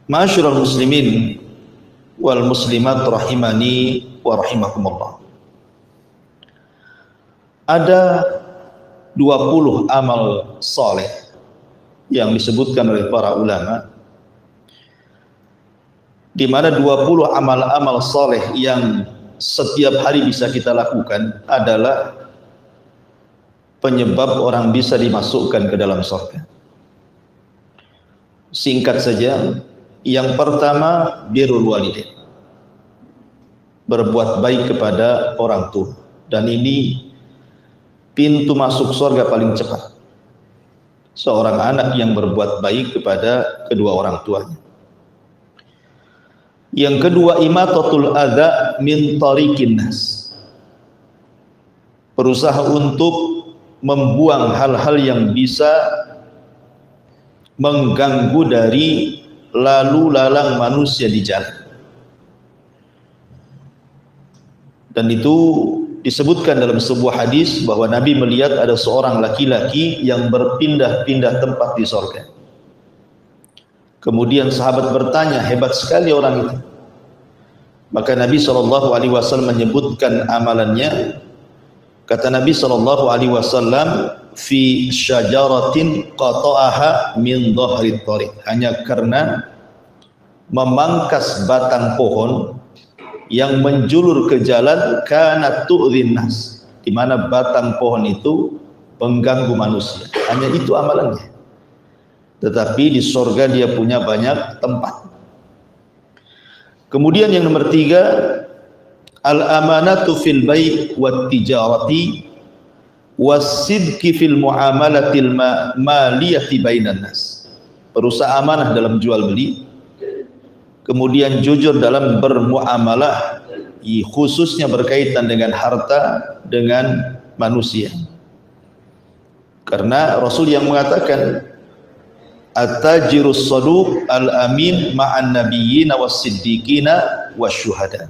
Ma'asyiral muslimin wal muslimat rahimani wa rahimakumullah. Ada 20 amal saleh yang disebutkan oleh para ulama, di mana 20 amal-amal saleh yang setiap hari bisa kita lakukan adalah penyebab orang bisa dimasukkan ke dalam surga. Singkat saja, yang pertama birrul walidain, berbuat baik kepada orang tua, dan ini pintu masuk surga paling cepat. Seorang anak yang berbuat baik kepada kedua orang tuanya. Yang kedua, imatatul adza min tariqin nas, berusaha untuk membuang hal-hal yang bisa mengganggu dari lalu lalang manusia di jalan. Dan itu disebutkan dalam sebuah hadis bahwa Nabi melihat ada seorang laki-laki yang berpindah-pindah tempat di surga. Kemudian sahabat bertanya, hebat sekali orang itu. Maka Nabi SAW menyebutkan amalannya. Kata Nabi SAW, fi syajaratin qata'aha min dhahri thariq, hanya karena memangkas batang pohon yang menjulur ke jalan, kanat tu'dhin nas, di mana batang pohon itu pengganggu manusia. Hanya itu amalannya. Tetapi di surga dia punya banyak tempat. Kemudian yang nomor 3, al-amanatu fil bai' wat tijarati wasidqi fil muamalatil maliyati bainan nas, berusaha amanah dalam jual beli, kemudian jujur dalam bermuamalah, khususnya berkaitan dengan harta dengan manusia. Karena Rasul yang mengatakan at-tajirus saduq al-amin ma'an nabiyyin was-siddiqina wasyuhada.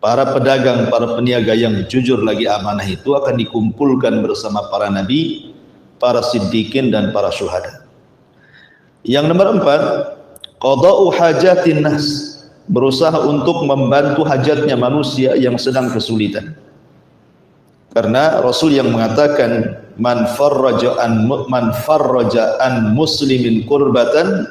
Para pedagang, para peniaga yang jujur lagi amanah itu akan dikumpulkan bersama para nabi, para siddiqin dan para syuhada. Yang nomor 4, qada'u hajatin nas, berusaha untuk membantu hajatnya manusia yang sedang kesulitan. Karena Rasul yang mengatakan man farraja an muslimin kurbatan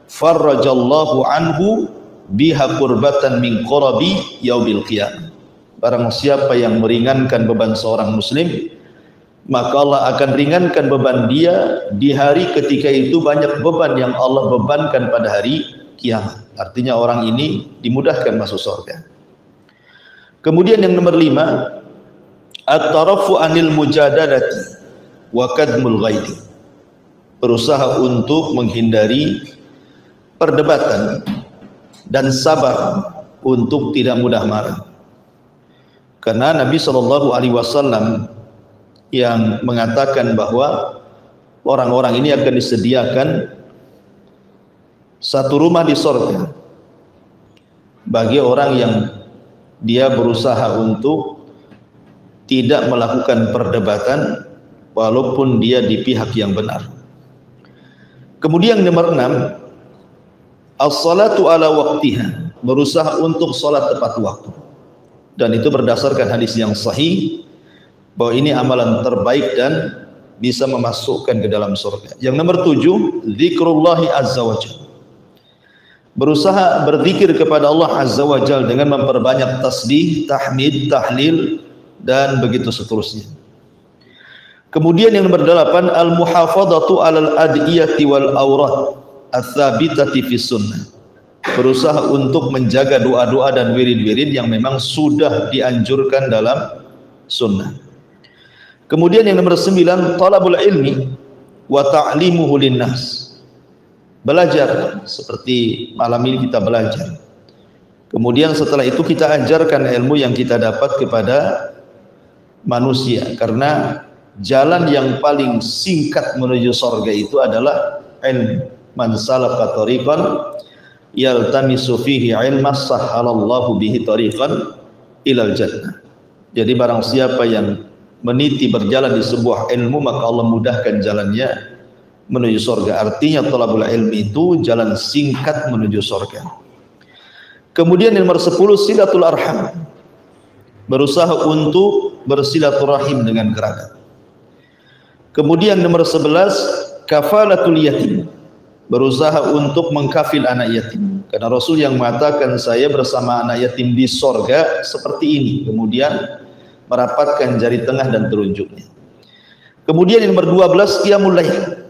farrajallahu anhu biha kurbatan min qurabi yaumil qiyamah. Barang siapa yang meringankan beban seorang muslim, maka Allah akan ringankan beban dia di hari ketika itu banyak beban yang Allah bebankan pada hari kiamat. Artinya orang ini dimudahkan masuk surga. Kemudian yang nomor 5, at-tarafu anil mujadalati wa kadmul ghaidi, berusaha untuk menghindari perdebatan dan sabar untuk tidak mudah marah. Karena Nabi SAW yang mengatakan bahwa orang-orang ini akan disediakan satu rumah di surga bagi orang yang dia berusaha untuk tidak melakukan perdebatan walaupun dia di pihak yang benar. Kemudian nomor 6, as-salatu ala waqtiha, berusaha untuk salat tepat waktu. Dan itu berdasarkan hadis yang sahih bahwa ini amalan terbaik dan bisa memasukkan ke dalam surga. Yang nomor 7, zikrullahi azza wajalla, berusaha berzikir kepada Allah azza wajalla dengan memperbanyak tasbih, tahmid, tahlil dan begitu seterusnya. Kemudian yang nomor 8, al-muhafadzatu alal adiyati wal awrat ats-tsabitati fi sunnah, berusaha untuk menjaga doa-doa dan wirid-wirid yang memang sudah dianjurkan dalam sunnah. Kemudian yang nomor 9, talabul ilmi wa ta'limuhu linnas, belajar seperti malam ini kita belajar. Kemudian setelah itu kita ajarkan ilmu yang kita dapat kepada manusia, karena jalan yang paling singkat menuju surga itu adalah ilmu. Man salaka tariqan yaltamisu fihi ilman sahhalallahu bihi tariqan ilal jannah. Jadi barang siapa yang meniti berjalan di sebuah ilmu, maka Allah mudahkan jalannya menuju surga. Artinya thalabul ilmi itu jalan singkat menuju surga. Kemudian yang nomor 10, silatul arham. Berusaha untuk bersilaturahim dengan kerabat. Kemudian nomor 11, kafalatul yatim. Berusaha untuk mengkafil anak yatim. Karena Rasul yang mengatakan saya bersama anak yatim di sorga seperti ini. Kemudian merapatkan jari tengah dan telunjuknya. Kemudian yang nomor 12, qiyamul lail.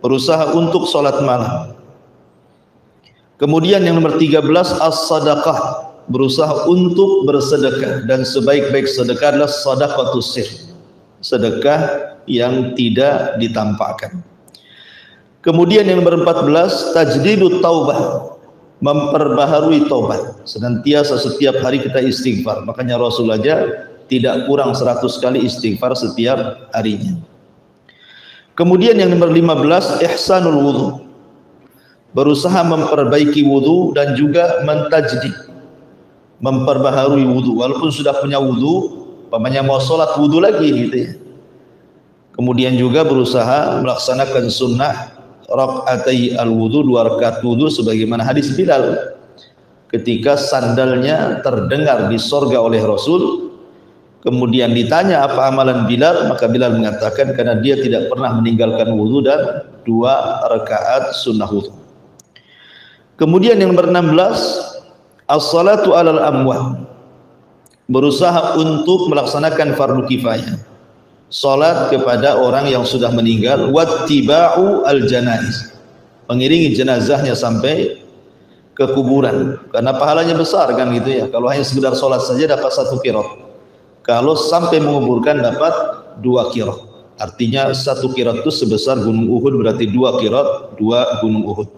Berusaha untuk sholat malam. Kemudian yang nomor 13, as-sadaqah. Berusaha untuk bersedekah. Dan sebaik-baik sedekah adalah sadaqatus sir. Sedekah yang tidak ditampakkan. Kemudian yang nomor 14, tajdidut taubah. Memperbaharui taubat. Senantiasa setiap hari kita istighfar. Makanya Rasul aja tidak kurang 100 kali istighfar setiap harinya. Kemudian yang nomor 15, ihsanul wudu. Berusaha memperbaiki wudu dan juga mentajdid, memperbaharui wudu. Walaupun sudah punya wudu, umpamanya mau sholat wudu lagi gitu ya. Kemudian juga berusaha melaksanakan sunnah rakaatai al-wudu, 2 rakaat wudu sebagaimana hadis Bilal ketika sandalnya terdengar di sorga oleh Rasul. Kemudian ditanya apa amalan Bilal, maka Bilal mengatakan karena dia tidak pernah meninggalkan wudu dan 2 rakaat sunnah wudu. Kemudian yang nomor 16, as-salatu alal amwat. Berusaha untuk melaksanakan fardu kifayah. Salat kepada orang yang sudah meninggal, wattiba'u al-janaiz. Mengiringi jenazahnya sampai ke kuburan. Karena pahalanya besar kan gitu ya. Kalau hanya sekedar salat saja dapat 1 qirat. Kalau sampai menguburkan dapat 2 qirat. Artinya 1 qirat itu sebesar gunung Uhud, berarti 2 qirat 2 gunung Uhud.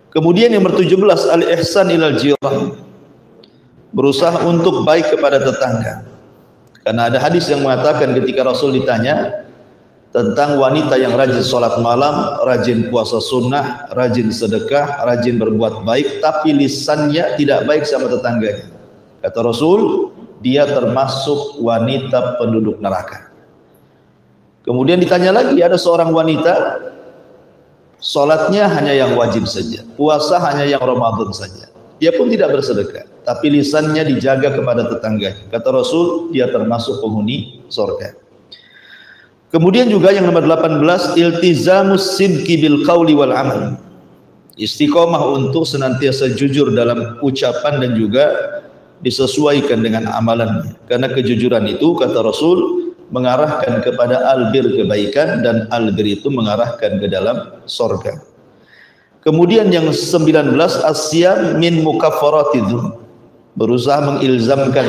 Kemudian yang nomor 17, al-ihsan ilal jirah. Berusaha untuk baik kepada tetangga. Karena ada hadis yang mengatakan ketika Rasul ditanya tentang wanita yang rajin sholat malam, rajin puasa sunnah, rajin sedekah, rajin berbuat baik, tapi lisannya tidak baik sama tetangganya. Kata Rasul, dia termasuk wanita penduduk neraka. Kemudian ditanya lagi, ada seorang wanita sholatnya hanya yang wajib saja, puasa hanya yang Ramadan saja, dia pun tidak bersedekah, tapi lisannya dijaga kepada tetangganya. Kata Rasul, dia termasuk penghuni surga. Kemudian juga yang nomor 18, iltizamus sidqi bil qauli wal amal. Istiqomah untuk senantiasa jujur dalam ucapan dan juga disesuaikan dengan amalannya. Karena kejujuran itu kata Rasul mengarahkan kepada albir, kebaikan, dan albir itu mengarahkan ke dalam surga. Kemudian yang 19, asyam min mukaffaratidz. Berusaha mengilzamkan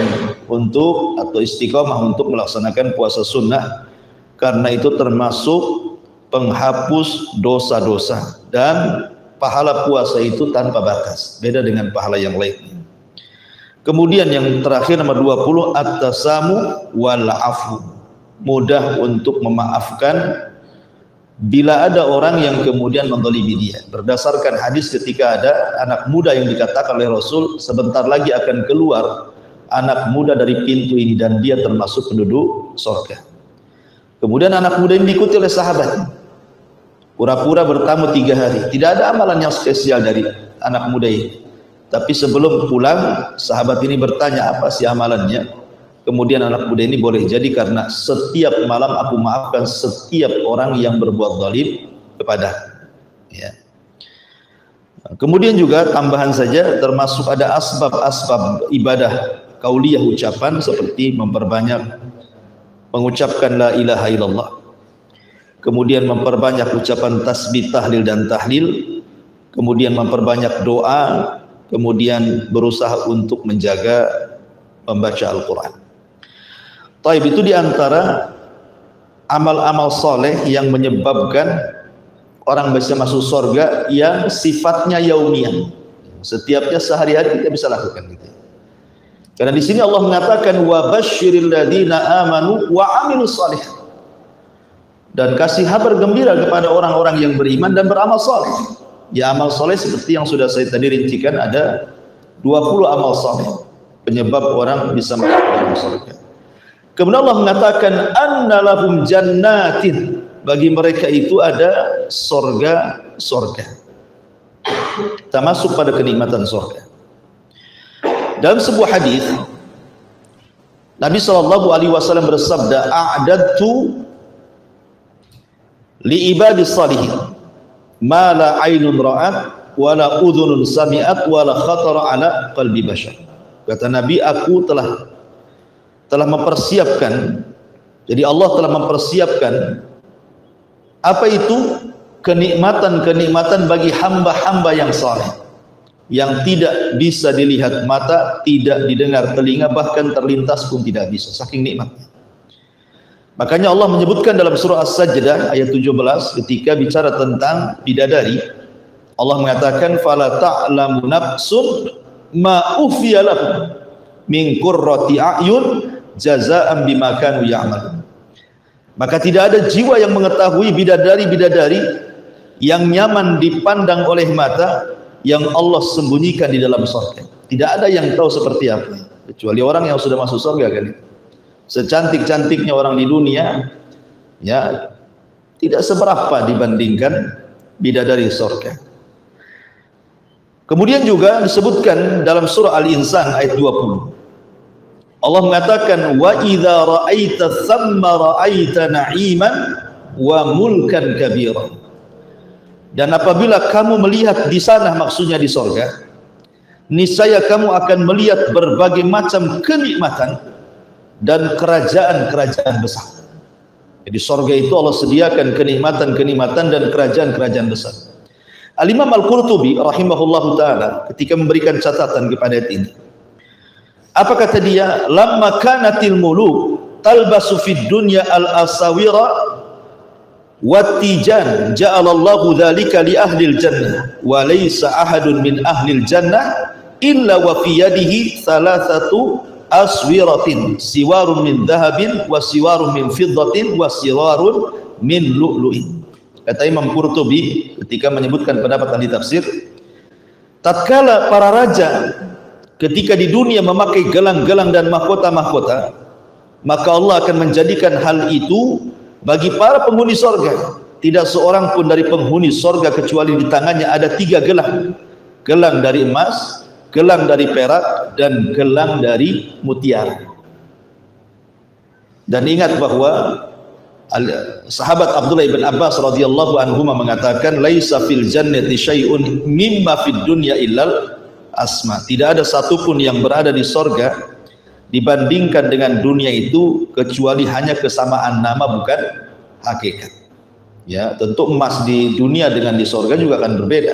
untuk atau istiqomah untuk melaksanakan puasa sunnah, karena itu termasuk penghapus dosa-dosa dan pahala puasa itu tanpa batas, beda dengan pahala yang lain. Kemudian yang terakhir nomor 20, at-tasamu wal afu. Mudah untuk memaafkan bila ada orang yang kemudian menzalimi dia. Berdasarkan hadis ketika ada anak muda yang dikatakan oleh Rasul, sebentar lagi akan keluar anak muda dari pintu ini dan dia termasuk penduduk surga. Kemudian anak muda ini diikuti oleh sahabat. Pura-pura bertamu 3 hari. Tidak ada amalan yang spesial dari anak muda ini. Tapi sebelum pulang, sahabat ini bertanya apa sih amalannya. Kemudian anak muda ini boleh jadi karena setiap malam aku maafkan setiap orang yang berbuat zalim kepada. Ya. Kemudian juga tambahan saja termasuk ada asbab-asbab ibadah kauliyah ucapan seperti memperbanyak mengucapkan la ilaha illallah. Kemudian memperbanyak ucapan tasbih, tahlil dan tahlil. Kemudian memperbanyak doa. Kemudian berusaha untuk menjaga membaca Al-Quran. Taib itu diantara amal-amal soleh yang menyebabkan orang bisa masuk surga yang sifatnya yaumiyah. Setiapnya sehari-hari kita bisa lakukan gitu. Karena di sini Allah mengatakan wa basyiril ladzina amanu wa amilus shalih. Dan kasih kabar gembira kepada orang-orang yang beriman dan beramal saleh. Ya, amal soleh seperti yang sudah saya tadi rincikan ada 20 amal soleh. penyebab orang bisa masuk dalam surga. Kemudian Allah mengatakan anna lahum jannatin, bagi mereka itu ada surga-surga. Kita masuk pada kenikmatan surga. Dalam sebuah hadis Nabi SAW bersabda, a'dadtu li ibadis salihin ma la ainun ra'at wa la udhunun sami'at wa la khatara ala qalbi bashar. Kata Nabi, aku telah mempersiapkan, jadi Allah telah mempersiapkan apa itu kenikmatan-kenikmatan bagi hamba-hamba yang saleh, yang tidak bisa dilihat mata, tidak didengar telinga, bahkan terlintas pun tidak bisa, saking nikmatnya. Makanya Allah menyebutkan dalam surah As-Sajdah ayat 17 ketika bicara tentang bidadari, Allah mengatakan fala ta'lamu nafsun ma ufiya lahum min qurrati a'yun jazaa'an bima kanu ya'malun. Maka tidak ada jiwa yang mengetahui bidadari-bidadari yang nyaman dipandang oleh mata yang Allah sembunyikan di dalam surga. Tidak ada yang tahu seperti apa kecuali orang yang sudah masuk surga kali. Secantik-cantiknya orang di dunia, ya tidak seberapa dibandingkan bidadari surga. Kemudian juga disebutkan dalam surah Al-Insan ayat 20. Allah mengatakan wa idza ra'aita thamma ra'aita na'iman wa mulkan kabira. Dan apabila kamu melihat di sana, maksudnya di surga, niscaya kamu akan melihat berbagai macam kenikmatan dan kerajaan-kerajaan besar. Jadi surga itu Allah sediakan kenikmatan-kenikmatan dan kerajaan-kerajaan besar. Al-Imam Al-Qurtubi rahimahullahu taala ketika memberikan catatan kepada ayat ini, apa kata dia? Lamma kanatil muluk talbasu fid dunya al-asawira wattijan ja'alallahu dzalika li ahlil jannah wa laysa ahadun min ahlil jannah illa wa fi yadihi thalathatu aswiratin siwarun min dhahabin wa siwarun min fiddatin wa siwarun min lu'lu'in. Kata Imam Qurtubi ketika menyebutkan pendapat ahli tafsir, tatkala para raja ketika di dunia memakai gelang-gelang dan mahkota-mahkota, maka Allah akan menjadikan hal itu bagi para penghuni sorga. Tidak seorang pun dari penghuni sorga kecuali di tangannya ada 3 gelang. Gelang dari emas, gelang dari perak, dan gelang dari mutiara. Dan ingat bahwa sahabat Abdullah ibn Abbas radhiyallahu anhu mengatakan laisa fil jannati syai'un mimma fid dunya illal asma. Tidak ada satupun yang berada di sorga dibandingkan dengan dunia itu kecuali hanya kesamaan nama, bukan hakikat. Ya, tentu emas di dunia dengan di sorga juga akan berbeda.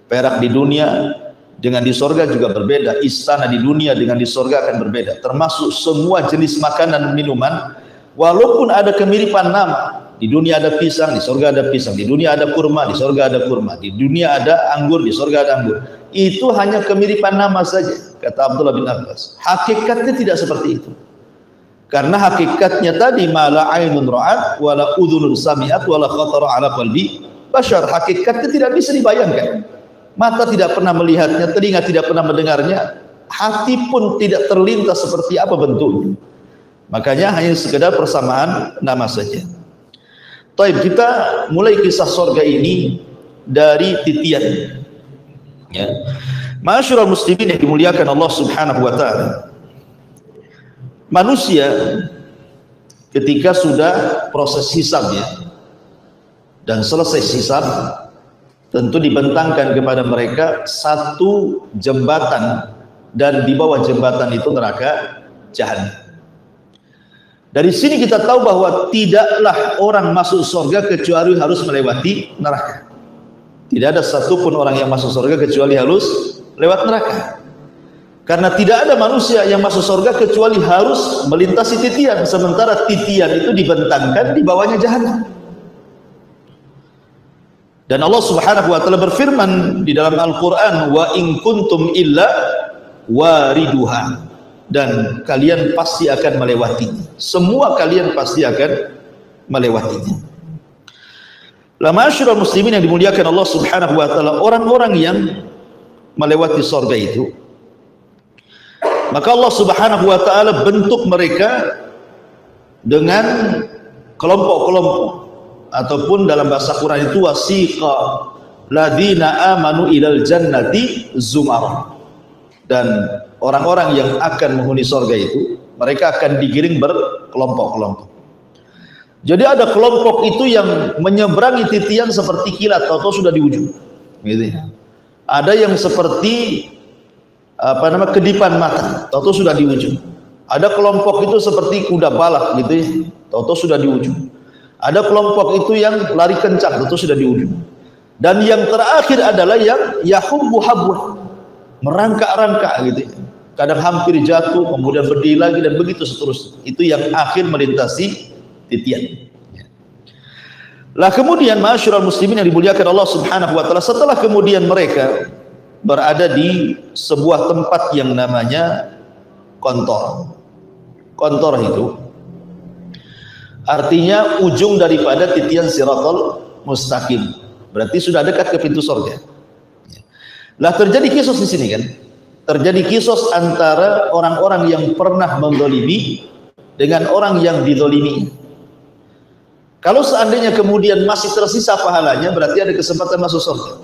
Perak di dunia dengan di sorga juga berbeda. Istana di dunia dengan di sorga akan berbeda. Termasuk semua jenis makanan minuman, walaupun ada kemiripan nama. Di dunia ada pisang, di sorga ada pisang. Di dunia ada kurma, di sorga ada kurma. Di dunia ada anggur, di sorga ada anggur. Itu hanya kemiripan nama saja, kata Abdullah bin Abbas. Hakikatnya tidak seperti itu. Karena hakikatnya tadi mala ainun ra'at wala udhunun sami'at wala khatara ala qalbi bashar. Hakikatnya tidak bisa dibayangkan. Mata tidak pernah melihatnya, telinga tidak pernah mendengarnya, hati pun tidak terlintas seperti apa bentuknya. Makanya hanya sekedar persamaan nama saja. Taib, kita mulai kisah surga ini dari titian. Ya. Ma'asyiral muslimin yang dimuliakan Allah Subhanahu wa taala. Manusia ketika sudah proses hisabnya dan selesai hisab, tentu dibentangkan kepada mereka satu jembatan, dan di bawah jembatan itu neraka jahanam. Dari sini kita tahu bahwa tidaklah orang masuk surga kecuali harus melewati neraka. Tidak ada satupun orang yang masuk surga kecuali harus lewat neraka. Karena tidak ada manusia yang masuk surga kecuali harus melintasi titian. Sementara titian itu dibentangkan di bawahnya jahanam. Dan Allah Subhanahu wa taala berfirman di dalam Al-Qur'an, wa in kuntum illa wariduha, dan kalian pasti akan melewatinya. Semua kalian pasti akan melewatinya. Ma'asyiral muslimin yang dimuliakan Allah Subhanahu wa taala, orang-orang yang melewati surga itu Maka Allah Subhanahu wa taala bentuk mereka dengan kelompok-kelompok, ataupun dalam bahasa Quran itu wasiqa ladina amanu ilal jannati zumara. Dan orang-orang yang akan menghuni surga itu mereka akan digiring berkelompok-kelompok. Jadi ada kelompok itu yang menyeberangi titian seperti kilat, atau sudah di ujung, gitu ya. Ada yang seperti kedipan mata, atau sudah di ujung. Ada kelompok itu seperti kuda balap, gitu ya, atau sudah di ujung. Ada kelompok itu yang lari kencang, atau sudah di ujung. Dan yang terakhir adalah yang yahubbu habwa, merangkak-rangkak, gitu ya. Kadang hampir jatuh, kemudian berdiri lagi, dan begitu seterusnya. Itu yang akhir melintasi titian. Lah kemudian ma'asyiral muslimin yang dimuliakan Allah Subhanahu wa taala, setelah kemudian mereka berada di sebuah tempat yang namanya kontor. Kontor itu artinya ujung daripada titian siratal mustaqim. Berarti sudah dekat ke pintu surga. Lah terjadi kisos di sini kan? Terjadi kisos antara orang-orang yang pernah menzalimi dengan orang yang dizalimi. Kalau seandainya kemudian masih tersisa pahalanya, berarti ada kesempatan masuk surga.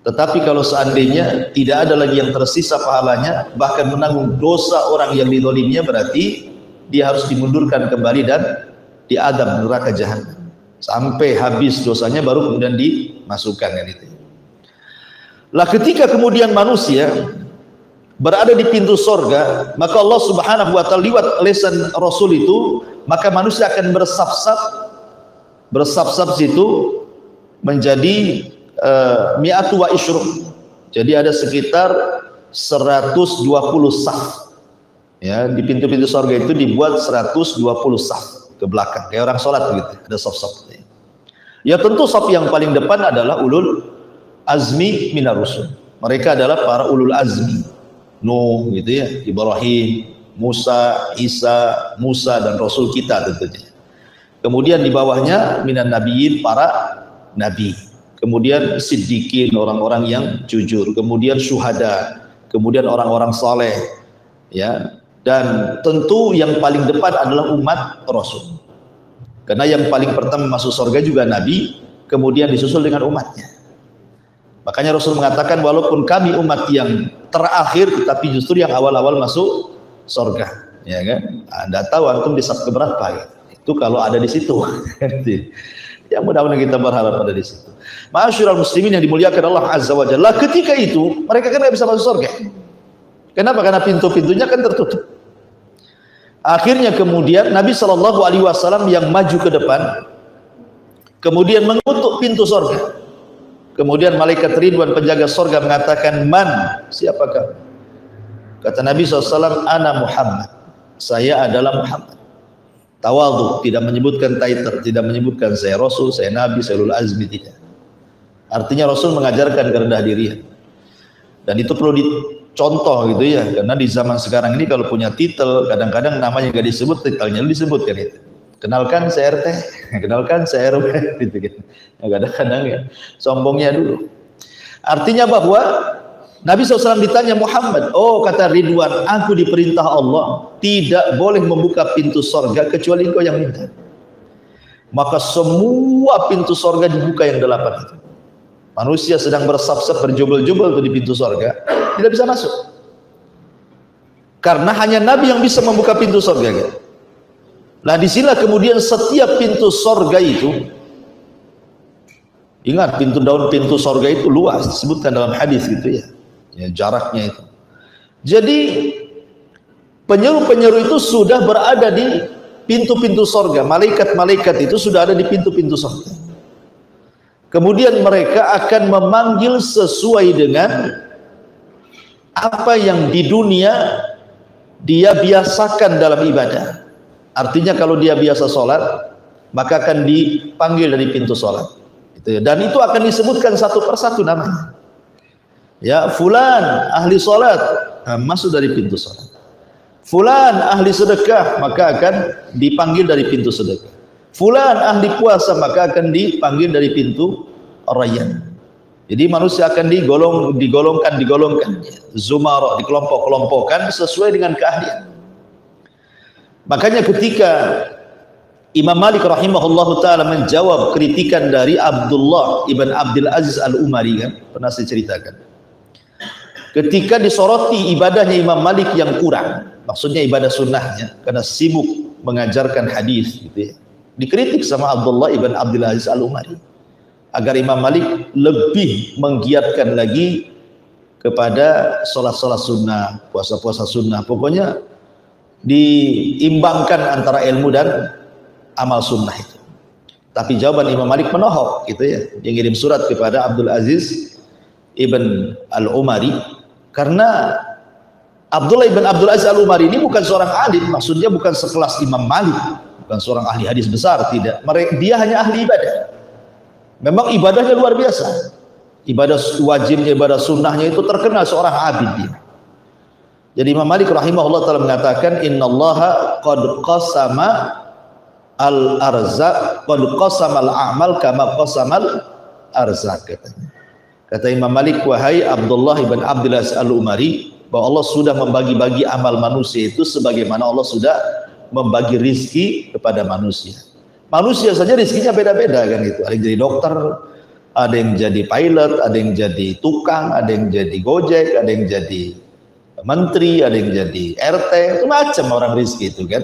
Tetapi kalau seandainya tidak ada lagi yang tersisa pahalanya, bahkan menanggung dosa orang yang dizaliminya, berarti dia harus dimundurkan kembali dan diadab neraka jahanam sampai habis dosanya, baru kemudian dimasukkan kan itu. Lah ketika kemudian manusia berada di pintu surga, maka Allah Subhanahu wa taala lewat lisan Rasul itu, maka manusia akan bersab-sab situ menjadi mi'atu wa isyruk. Jadi ada sekitar 120 saf. Ya, di pintu-pintu surga itu dibuat 120 saf ke belakang, kayak orang sholat gitu, ada saf-saf. Ya tentu saf yang paling depan adalah ulul azmi minar rusul. Mereka adalah para ulul azmi. Nuh gitu ya, Ibrahim, Musa, Isa, Musa, dan Rasul kita tentunya. Kemudian di bawahnya minan nabiyyin, para nabi. Kemudian siddiqin, orang-orang yang jujur. Kemudian syuhada. Kemudian orang-orang saleh. Ya. Dan tentu yang paling depan adalah umat Rasul. Karena yang paling pertama masuk surga juga nabi, kemudian disusul dengan umatnya. Makanya Rasul mengatakan, walaupun kami umat yang terakhir, tetapi justru yang awal-awal masuk surga, ya kan? Anda tahu antum di saf keberapa ya? Itu kalau ada di situ. Ya mudah-mudahan kita berharap ada di situ. Ma'asyiral muslimin yang dimuliakan Allah Azza wa Jalla, ketika itu mereka kan nggak bisa masuk surga. Kenapa? Karena pintu-pintunya kan tertutup. Akhirnya kemudian Nabi Shallallahu Alaihi Wasallam yang maju ke depan, kemudian mengutuk pintu surga. Kemudian malaikat Ridwan penjaga surga mengatakan, man, siapakah? Kata Nabi SAW, ana Muhammad, saya adalah Muhammad. Tawadhu, tidak menyebutkan title, tidak menyebutkan saya Rasul, saya Nabi, saya ulul azmi, tidak. Artinya Rasul mengajarkan kerendah dirian. Dan itu perlu dicontoh gitu ya, karena di zaman sekarang ini kalau punya titel, kadang-kadang namanya gak disebut, titelnya disebutkan itu. Kenalkan saya RT, kenalkan saya RW, gitu kan. Kadang-kadang ya, sombongnya dulu. Artinya bahwa Nabi SAW ditanya, Muhammad, oh kata Ridwan, aku diperintah Allah tidak boleh membuka pintu surga kecuali engkau yang minta. Maka semua pintu surga dibuka yang 8 itu. Manusia sedang bersab-sab, berjubel-jubel di pintu surga, tidak bisa masuk. Karena hanya Nabi yang bisa membuka pintu surga gitu. Nah disinilah kemudian setiap pintu surga itu, ingat pintu surga itu luas, disebutkan dalam hadis gitu ya, jaraknya itu. Jadi penyeru-penyeru itu sudah berada di pintu-pintu surga, malaikat-malaikat itu sudah ada di pintu-pintu surga. Kemudian mereka akan memanggil sesuai dengan apa yang di dunia dia biasakan dalam ibadah. Artinya kalau dia biasa sholat, maka akan dipanggil dari pintu sholat. Dan itu akan disebutkan satu persatu namanya. Ya, fulan ahli sholat, masuk dari pintu sholat. Fulan ahli sedekah, maka akan dipanggil dari pintu sedekah. Fulan ahli puasa, maka akan dipanggil dari pintu Rayyan. Jadi manusia akan digolongkan zumara, dikelompok-kelompokkan sesuai dengan keahlian. Makanya ketika Imam Malik rahimahullahu taala menjawab kritikan dari Abdullah ibn Abdul Aziz Al-Umari, kan pernah saya ceritakan, ketika disoroti ibadahnya Imam Malik yang kurang, maksudnya ibadah sunnahnya, karena sibuk mengajarkan hadis gitu ya, dikritik sama Abdullah ibn Abdul Aziz Al-Umari agar Imam Malik lebih menggiatkan lagi kepada sholat-sholat sunnah, puasa-puasa sunnah, pokoknya diimbangkan antara ilmu dan amal sunnah itu. Tapi jawaban Imam Malik menohok gitu ya, dia ngirim surat kepada Abdul Aziz ibn Al-Umari, karena Abdullah ibn Abdul Aziz Al-Umari ini bukan seorang alim, maksudnya bukan sekelas Imam Malik, bukan seorang ahli hadis besar, tidak. Dia hanya ahli ibadah. Memang ibadahnya luar biasa, ibadah wajibnya, ibadah sunnahnya itu terkenal, seorang abid dia. Jadi Imam Malik rahimahullah taala mengatakan, innallaha qad qasama al-arzaq qad qasama al-a'mal kama qasama al-arzaq, katanya. Kata Imam Malik, wahai Abdullah ibn Abdul Aziz Al-Umari, bahwa Allah sudah membagi-bagi amal manusia itu sebagaimana Allah sudah membagi rizki kepada manusia. Manusia saja rizkinya beda-beda kan gitu. Ada yang jadi dokter, ada yang jadi pilot, ada yang jadi tukang, ada yang jadi gojek, ada yang jadi menteri, ada yang jadi RT, itu macam orang rizki itu kan.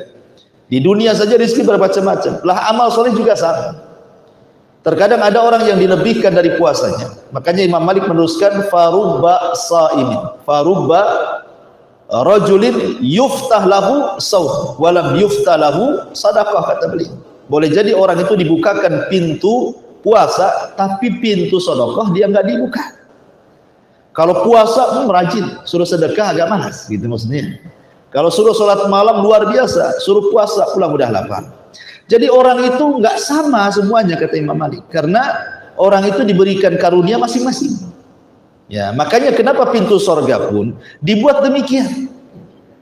Di dunia saja rizki bermacam-macam. Lah amal soleh juga sama. Terkadang ada orang yang dilebihkan dari puasanya. Makanya Imam Malik meneruskan, farubba sa'imin, farubba rajulin yuftah lahu saum walam yuftah lahu sadaqah, kata beliau. Boleh jadi orang itu dibukakan pintu puasa, tapi pintu sedekah dia nggak dibuka. Kalau puasa rajin, suruh sedekah agak malas, gitu maksudnya. Kalau suruh sholat malam luar biasa, suruh puasa pulang udah lapar. Jadi orang itu nggak sama semuanya, kata Imam Malik, karena orang itu diberikan karunia masing-masing. Ya, makanya kenapa pintu sorga pun dibuat demikian.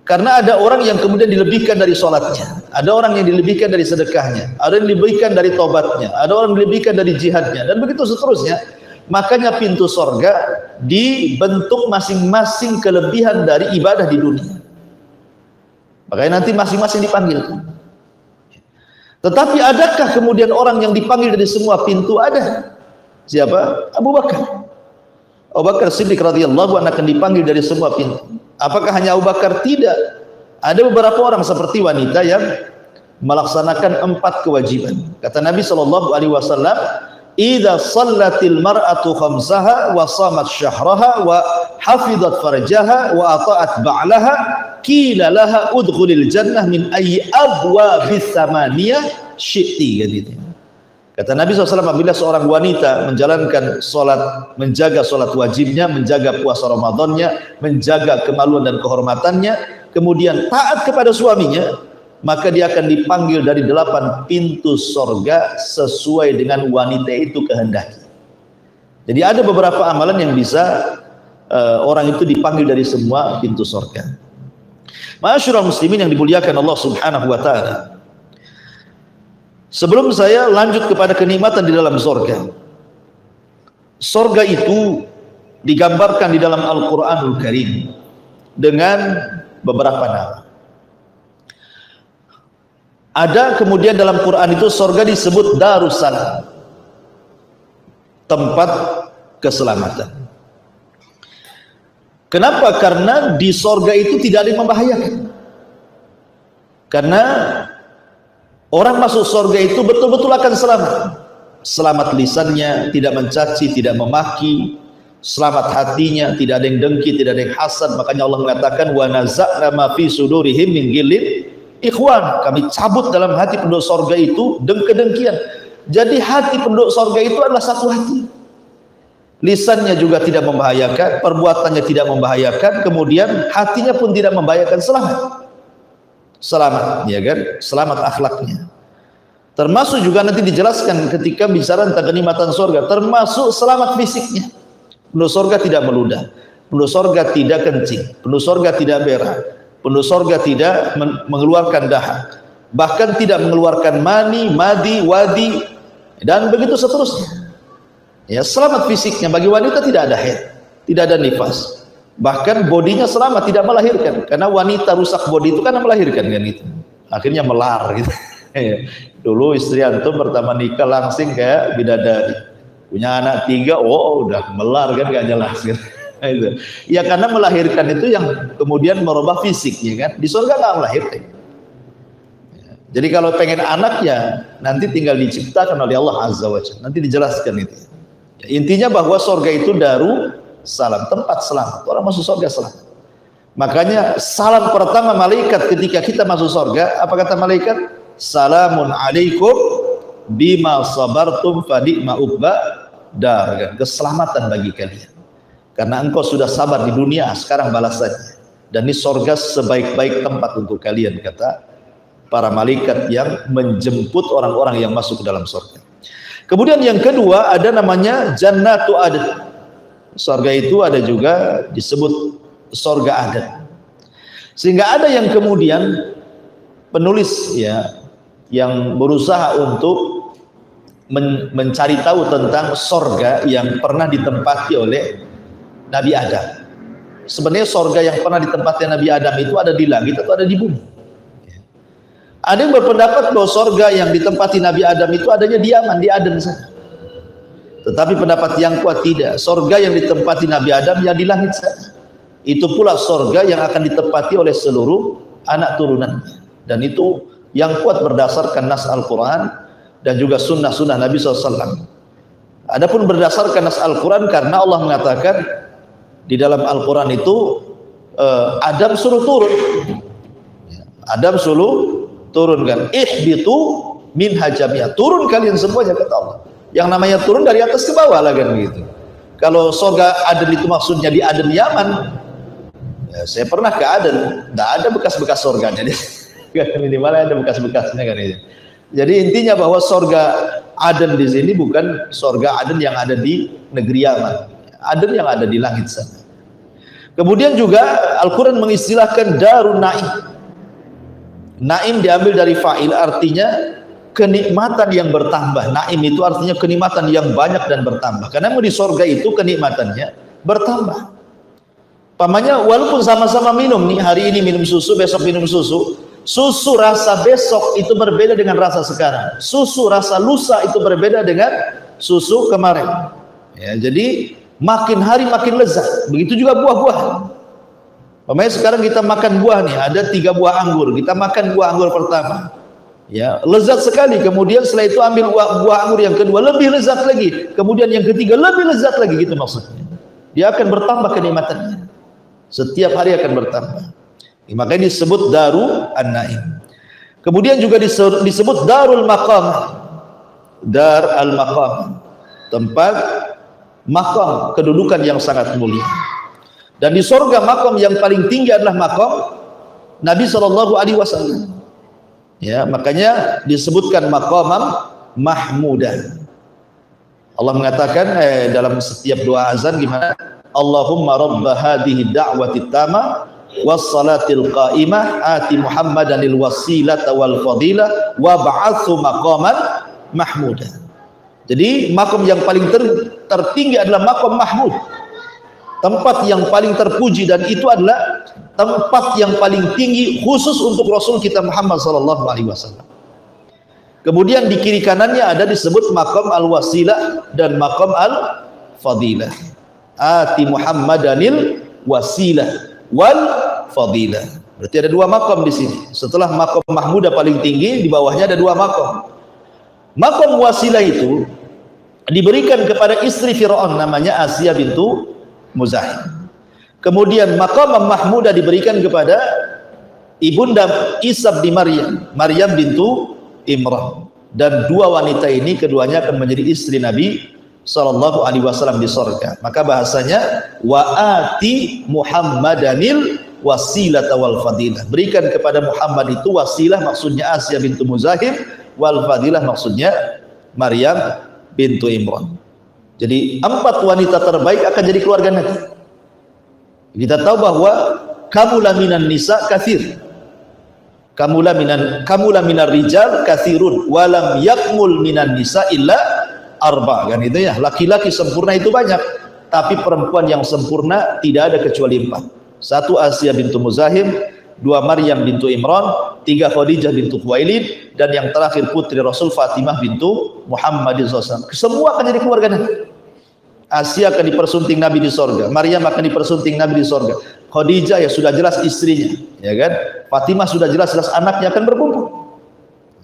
Karena ada orang yang kemudian dilebihkan dari sholatnya, ada orang yang dilebihkan dari sedekahnya, ada yang dilebihkan dari tobatnya, ada orang yang dilebihkan dari jihadnya, dan begitu seterusnya. Makanya pintu sorga dibentuk masing-masing kelebihan dari ibadah di dunia. Makanya nanti masing-masing dipanggil. Tetapi adakah kemudian orang yang dipanggil dari semua pintu? Ada. Siapa? Abu Bakar. Abu Bakar Siddiq radhiyallahu anhu akan dipanggil dari semua pintu. Apakah hanya Abu Bakar? Tidak. Ada beberapa orang seperti wanita yang melaksanakan 4 kewajiban. Kata Nabi SAW, idza shallatil mar'atu khamsaha wa shamat syahraha wa hafizat farjaha wa ata'at ba'laha qila laha udkhulil jannah min ayyi abwabis samaniyah syi'ti, gitu. Kata Nabi SAW, apabila seorang wanita menjalankan sholat, menjaga sholat wajibnya, menjaga puasa Ramadannya, menjaga kemaluan dan kehormatannya, kemudian taat kepada suaminya, maka dia akan dipanggil dari 8 pintu sorga sesuai dengan wanita itu kehendaki. Jadi ada beberapa amalan yang bisa orang itu dipanggil dari semua pintu sorga. Ma'asyiral muslimin yang dimuliakan Allah Subhanahu wa taala. Sebelum saya lanjut kepada kenikmatan di dalam sorga, sorga itu digambarkan di dalam Al-Quranul Karim dengan beberapa nama. Ada kemudian dalam Quran itu sorga disebut Darussalam, tempat keselamatan. Kenapa? Karena di sorga itu tidak ada yang membahayakan. Karena orang masuk surga itu betul-betul akan selamat. Selamat lisannya, tidak mencaci, tidak memaki. Selamat hatinya, tidak ada yang dengki, tidak ada yang hasad. Makanya Allah mengatakan, wa naza'na ma fi sudurihim min ghillin ikhwan. Kami cabut dalam hati penduduk surga itu kedengkian. Jadi hati penduduk surga itu adalah satu hati. Lisannya juga tidak membahayakan, perbuatannya tidak membahayakan, kemudian hatinya pun tidak membahayakan, selamat. Selamat, ya kan? Selamat akhlaknya. Termasuk juga nanti dijelaskan ketika bicara tentang kenikmatan surga, termasuk selamat fisiknya. Penduduk surga tidak meludah, penduduk surga tidak kencing, penduduk surga tidak berak, penduduk surga tidak mengeluarkan dahak, bahkan tidak mengeluarkan mani, madi, wadi, dan begitu seterusnya. Ya, selamat fisiknya. Bagi wanita tidak ada haid, tidak ada nifas. Bahkan bodinya selamat, tidak melahirkan. Karena wanita rusak bodi itu karena melahirkan kan itu. Akhirnya melar gitu. Dulu istri antum pertama nikah langsing kayak bidadari. Punya anak 3, oh udah melar kan, gak jelas gitu. Ya karena melahirkan itu yang kemudian merubah fisiknya kan. Di surga nggak melahirkan. Jadi kalau pengen anak ya nanti tinggal diciptakan oleh Allah Azza wa Jalla. Nanti dijelaskan itu. Ya, intinya bahwa surga itu daru salam, tempat selamat. Orang masuk surga selamat. Makanya salam pertama malaikat ketika kita masuk surga, apa kata malaikat? Salamun alaikum bima sabartum fa ni'ma uqba dar. Keselamatan bagi kalian. Karena engkau sudah sabar di dunia, sekarang balasannya. Dan ini surga sebaik-baik tempat untuk kalian, kata para malaikat yang menjemput orang-orang yang masuk ke dalam surga. Kemudian yang kedua ada namanya Jannatu Adn. Surga itu ada juga disebut surga Adn. Sehingga ada yang kemudian penulis ya yang berusaha untuk mencari tahu tentang surga yang pernah ditempati oleh Nabi Adam. Sebenarnya surga yang pernah ditempati Nabi Adam itu ada di langit atau ada di bumi? Ada yang berpendapat bahwa surga yang ditempati Nabi Adam itu adanya di Yaman, di Aden sana. Tetapi pendapat yang kuat tidak. Surga yang ditempati Nabi Adam yang di langit sana. Itu pula surga yang akan ditempati oleh seluruh anak turunannya. Dan itu yang kuat berdasarkan nas Al-Quran dan juga sunnah-sunnah Nabi SAW. Adapun berdasarkan nas Al-Quran karena Allah mengatakan di dalam Al-Quran itu Adam suruh turun. Adam suruh turunkan. Ihbitu minha jami'a. Turun kalian semuanya kata Allah. Yang namanya turun dari atas ke bawah lah kan gitu. Kalau surga Aden itu maksudnya di Aden Yaman. Ya, saya pernah ke Aden, tidak ada bekas-bekas surganya. Minimal ada bekas-bekasnya kan itu. Jadi intinya bahwa surga Aden di sini bukan surga Aden yang ada di negeri Yaman. Aden yang ada di langit sana. Kemudian juga Al-Quran mengistilahkan Darun Naim. Naim diambil dari fa'il, artinya kenikmatan yang bertambah. Naim itu artinya kenikmatan yang banyak dan bertambah. Karena di surga itu kenikmatannya bertambah. Pamannya walaupun sama-sama minum nih, hari ini minum susu, besok minum susu. Susu rasa besok itu berbeda dengan rasa sekarang. Susu rasa lusa itu berbeda dengan susu kemarin. Ya, jadi makin hari makin lezat. Begitu juga buah-buahan. Pamannya sekarang kita makan buah nih, ada 3 buah anggur. Kita makan buah anggur pertama. Ya, lezat sekali. Kemudian setelah itu ambil buah anggur yang kedua, lebih lezat lagi. Kemudian yang ketiga lebih lezat lagi, gitu maksudnya. Dia akan bertambah kenikmatannya. Setiap hari akan bertambah. Makanya disebut Daru An-Naim. Kemudian juga disebut Darul Maqam. Dar al-Maqam. Tempat maqam, kedudukan yang sangat mulia. Dan di surga maqam yang paling tinggi adalah maqam Nabi SAW. Ya, makanya disebutkan maqamam mahmudan. Allah mengatakan dalam setiap doa azan gimana? Allahumma rabba hadhihi da'wati tama wassalatil qa'imah ati Muhammadanil wasilata wal fadilah wa ba'athu maqaman mahmuda. Jadi makam yang paling tertinggi adalah makam mahmud. Tempat yang paling terpuji, dan itu adalah tempat yang paling tinggi khusus untuk Rasul kita Muhammad sallallahu alaihi wasallam. Kemudian di kiri kanannya ada disebut makam al-wasilah dan makam al-fadilah. Ati Muhammadanil wasilah wal fadilah. Berarti ada 2 makam di sini. Setelah makam mahmudah paling tinggi, di bawahnya ada 2 makam. Makam wasilah itu diberikan kepada istri Fir'aun namanya Asiyah bintu Muzahim. Kemudian makam mahmudah diberikan kepada ibunda Isa bin Maryam, Maryam bintu Imran. Dan 2 wanita ini keduanya akan menjadi istri Nabi sallallahu alaihi wasallam di surga. Maka bahasanya wa ati Muhammadanil wasilata wal fadilah. Berikan kepada Muhammad itu wasilah, maksudnya Asiyah bintu Muzahim, wal fadilah maksudnya Maryam bintu Imran. Jadi 4 wanita terbaik akan jadi keluarga Nabi. Kita tahu bahwa kamula minan nisa katsir. Kamula minar rijal katsirun walam yakmul minan nisa illa arba, kan itu ya. Laki-laki sempurna itu banyak, tapi perempuan yang sempurna tidak ada kecuali 4. 1 Asia bintu Muzahim, 2 Maryam bintu Imran, 3 Khadijah bintu Khuwailid, dan yang terakhir putri Rasul Fatimah bintu Muhammadin SAW. Semua akan jadi keluarga Nabi. Asia akan dipersunting Nabi di sorga, Maryam akan dipersunting Nabi di sorga, Khadijah ya sudah jelas istrinya, ya kan, Fatimah sudah jelas-jelas anaknya akan berkumpul.